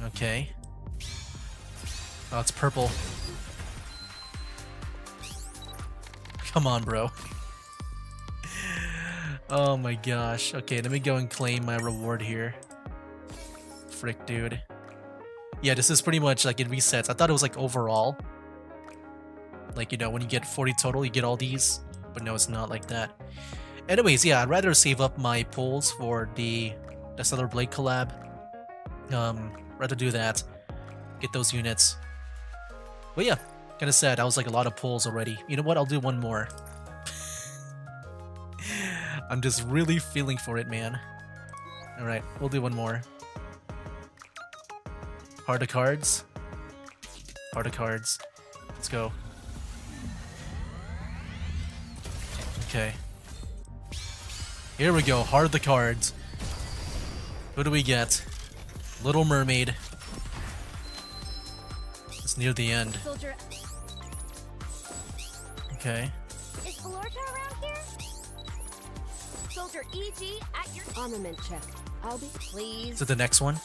Okay. Oh, it's purple. Come on, bro. Oh my gosh. Okay, let me go and claim my reward here. Frick, dude. Yeah, this is pretty much like it resets. I thought it was like overall. Like, you know, when you get 40 total, you get all these. But no, it's not like that. Anyways, yeah, I'd rather save up my pulls for the Stellar Blade collab. Rather do that. Get those units. But yeah, kinda sad. That was like a lot of pulls already. You know what? I'll do one more. I'm just really feeling for it, man. Alright, we'll do one more. Heart of cards. Heart of cards. Let's go. Okay. Here we go, Heart of the cards. Who do we get? Little Mermaid. It's near the end. Soldier, Okay. is Alorta around here? Soldier EG at your Armament check. I'll be please. Is it the next one?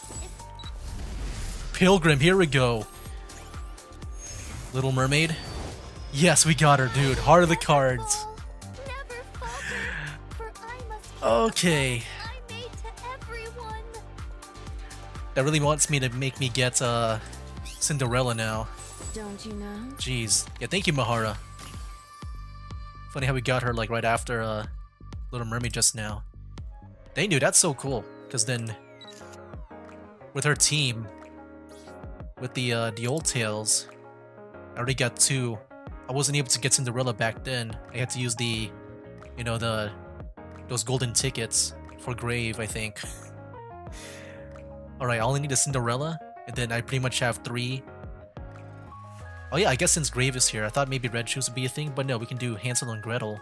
Pilgrim, here we go. Little Mermaid. Yes, we got her, dude. Heart of the cards. Never falter, for I must Okay. I made to everyone. That really wants me to make me get Cinderella now. Don't you know? Jeez. Yeah, thank you, Mahara. Funny how we got her like right after Little Mermaid just now. Dang, dude, that's so cool. Because then with her team, with the old tales, I already got 2. I wasn't able to get Cinderella back then. I had to use the, you know, those golden tickets for Grave, I think. Alright, I only need a Cinderella, and then I pretty much have 3. Oh yeah, I guess since Grave is here, I thought maybe Red Shoes would be a thing, but no, we can do Hansel and Gretel.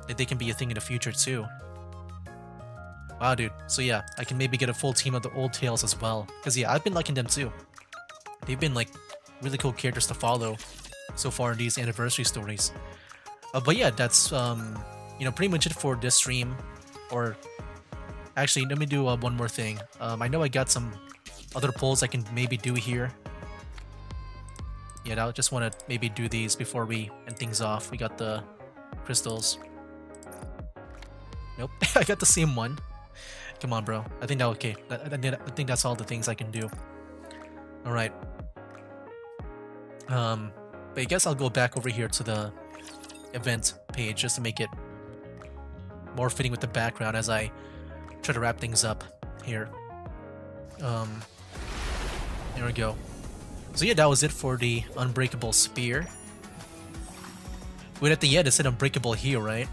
They can be a thing in the future too. Wow, dude. So yeah, I can maybe get a full team of the old tales as well. Because yeah, I've been liking them too. They've been like really cool characters to follow so far in these anniversary stories. But yeah, that's you know, pretty much it for this stream. Or actually, let me do one more thing. I know I got some other polls I can maybe do here. Yeah, I just want to maybe do these before we end things off. We got the crystals. Nope, I got the same one. Come on, bro. I think that okay. I think that's all the things I can do. All right. But I guess I'll go back over here to the event page just to make it more fitting with the background as I try to wrap things up here. There we go. So yeah, that was it for the Unbreakable Spear. Wait, at the end it said Unbreakable here, right?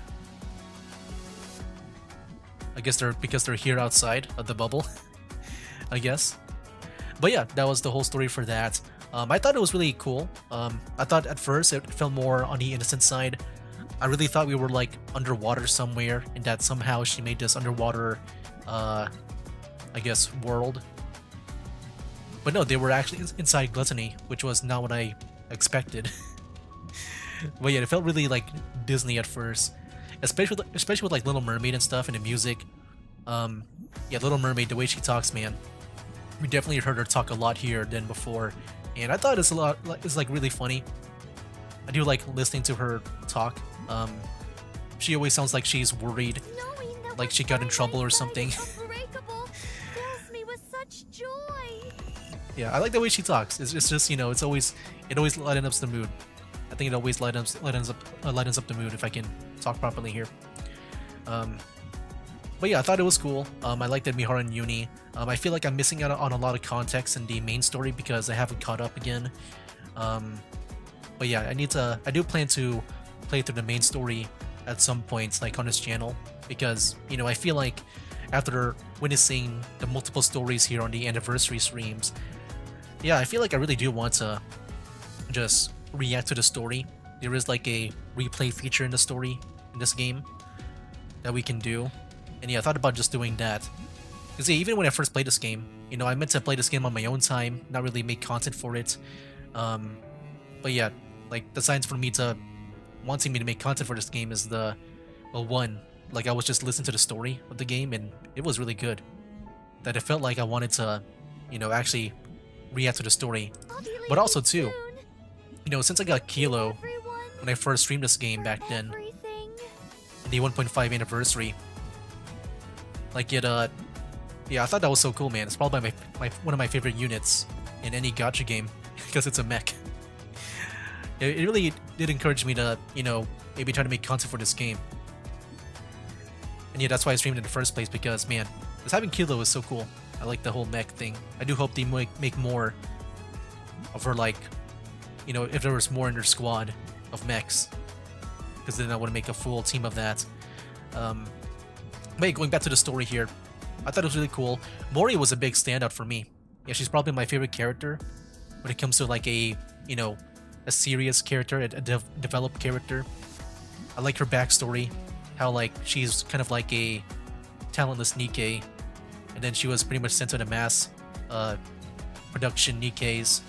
I guess because they're here outside of the bubble. I guess. But yeah, that was the whole story for that. I thought it was really cool. I thought at first it felt more on the innocent side. I really thought we were like underwater somewhere, and that somehow she made this underwater, I guess, world. But no, they were actually inside Gluttony, which was not what I expected. But yeah, it felt really like Disney at first, especially with like Little Mermaid and stuff and the music. Yeah, Little Mermaid, the way she talks, man, we definitely heard her talk a lot here than before, and I thought it's like really funny. I do like listening to her talk. She always sounds like she's worried, like she got in trouble or something. Unbreakable fills me with such joy. Yeah, I like the way she talks. It's just, you know, it always lightens up the mood. I think it always lightens up the mood if I can talk properly here. But yeah, I thought it was cool. I liked that Mihara and Uni. I feel like I'm missing out on a lot of context in the main story because I haven't caught up again. But yeah, I do plan to play through the main story at some points, like on this channel, because, you know, I feel like after witnessing the multiple stories here on the anniversary streams, yeah, I feel like I really do want to just react to the story. There is like a replay feature in the story in this game that we can do. And yeah, I thought about just doing that. Because yeah, even when I first played this game, you know, I meant to play this game on my own time, not really make content for it. But yeah, like the signs for me to wanting me to make content for this game is the, well, one, like I was just listening to the story of the game and it was really good. That it felt like I wanted to, you know, actually react to the story. But also too, you know, since I got Kilo when I first streamed this game back then, in the 1.5 anniversary, like it, yeah, I thought that was so cool, man. It's probably one of my favorite units in any gacha game because it's a mech. It really did encourage me to, you know, maybe try to make content for this game. And yeah, that's why I streamed in the first place, because, man, just having Kilo is so cool. I like the whole mech thing. I do hope they make more of her, like, you know, if there was more in their squad of mechs. Because then I want to make a full team of that. But going back to the story here, I thought it was really cool. Mori was a big standout for me. Yeah, she's probably my favorite character when it comes to, like, a, you know, a serious character, a developed character. I like her backstory, how like she's kind of like a talentless NIKKE, and then she was pretty much sent to the mass production NIKKEs,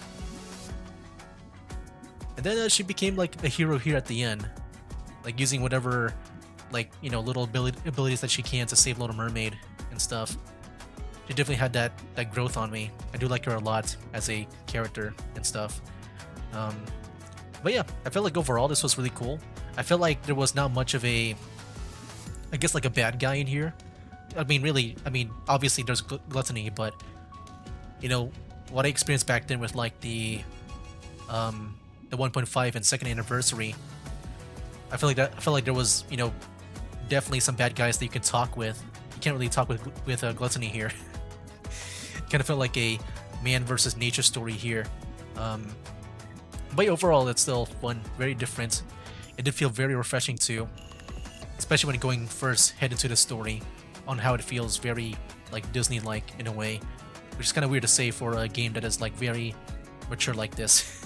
and then she became like a hero here at the end, like using whatever, like, you know, little abilities that she can to save Little Mermaid and stuff. She definitely had that growth on me. I do like her a lot as a character and stuff. But yeah, I felt like overall this was really cool. I felt like there was not much of a, I guess, like a bad guy in here. I mean, really, I mean, obviously there's gluttony, but, you know, what I experienced back then with like the 1.5 and second anniversary, I feel like there was, you know, definitely some bad guys that you can talk with. You can't really talk with gluttony here. Kind of felt like a man versus nature story here. But overall, it's still fun, very different. It did feel very refreshing too, especially when going first head into the story, on how it feels very like Disney-like in a way, which is kind of weird to say for a game that is like very mature like this.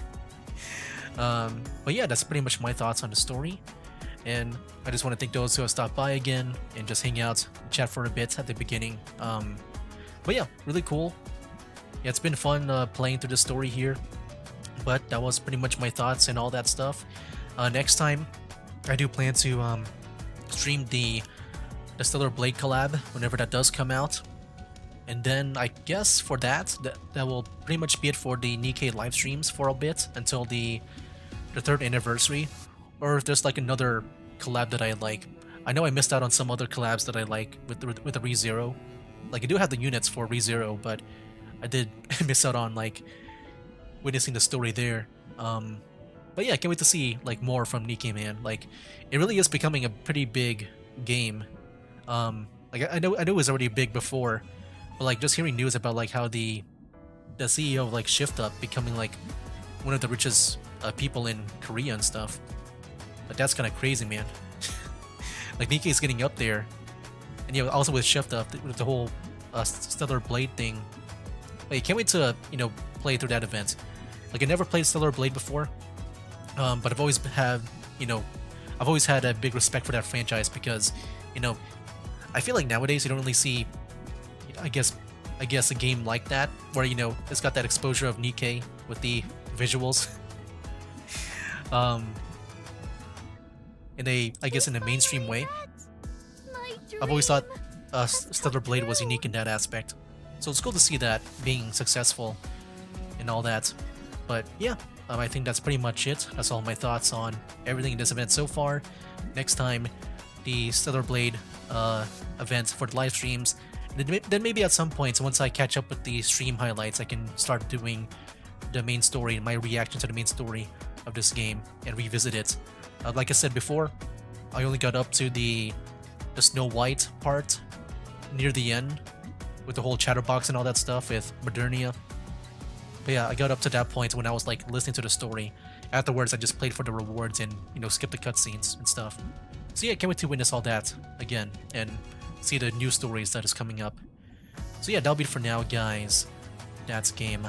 But yeah, that's pretty much my thoughts on the story, and I just want to thank those who have stopped by again and just hang out, chat for a bit at the beginning. But yeah, really cool. Yeah, it's been fun playing through the story here. But that was pretty much my thoughts and all that stuff. Next time, I do plan to stream the Stellar Blade collab whenever that does come out. And then I guess for that will pretty much be it for the NIKKE live streams for a bit until the 3rd anniversary. Or if there's like another collab that I like. I know I missed out on some other collabs that I like with the ReZero. Like I do have the units for ReZero, but I did miss out on like witnessing the story there. But yeah, I can't wait to see like more from NIKKE, man. Like it really is becoming a pretty big game. Like I know it was already big before, but like just hearing news about like how the CEO of like Shift Up becoming like one of the richest people in Korea and stuff. But that's kind of crazy, man. Like NIKKE is getting up there, and you know, also with Shift Up with the whole Stellar Blade thing. Like, can't wait to, you know, play through that event. Like I never played Stellar Blade before, but I've always had, you know, I've always had a big respect for that franchise because, you know, I feel like nowadays you don't really see, I guess a game like that where, you know, it's got that exposure of NIKKE with the visuals. In a, I guess, in a mainstream way. I've always thought Stellar Blade was unique in that aspect, so it's cool to see that being successful and all that. But yeah, I think that's pretty much it. That's all my thoughts on everything in this event so far. Next time, the Stellar Blade event for the live streams. Then maybe at some point, once I catch up with the stream highlights, I can start doing the main story, my reaction to the main story of this game, and revisit it. Like I said before, I only got up to the Snow White part near the end with the whole chatterbox and all that stuff with Modernia. But yeah, I got up to that point when I was like listening to the story. Afterwards, I just played for the rewards and, you know, skip the cutscenes and stuff. So yeah, can't wait to witness all that again and see the new stories that is coming up. So yeah, that'll be it for now, guys. That's game.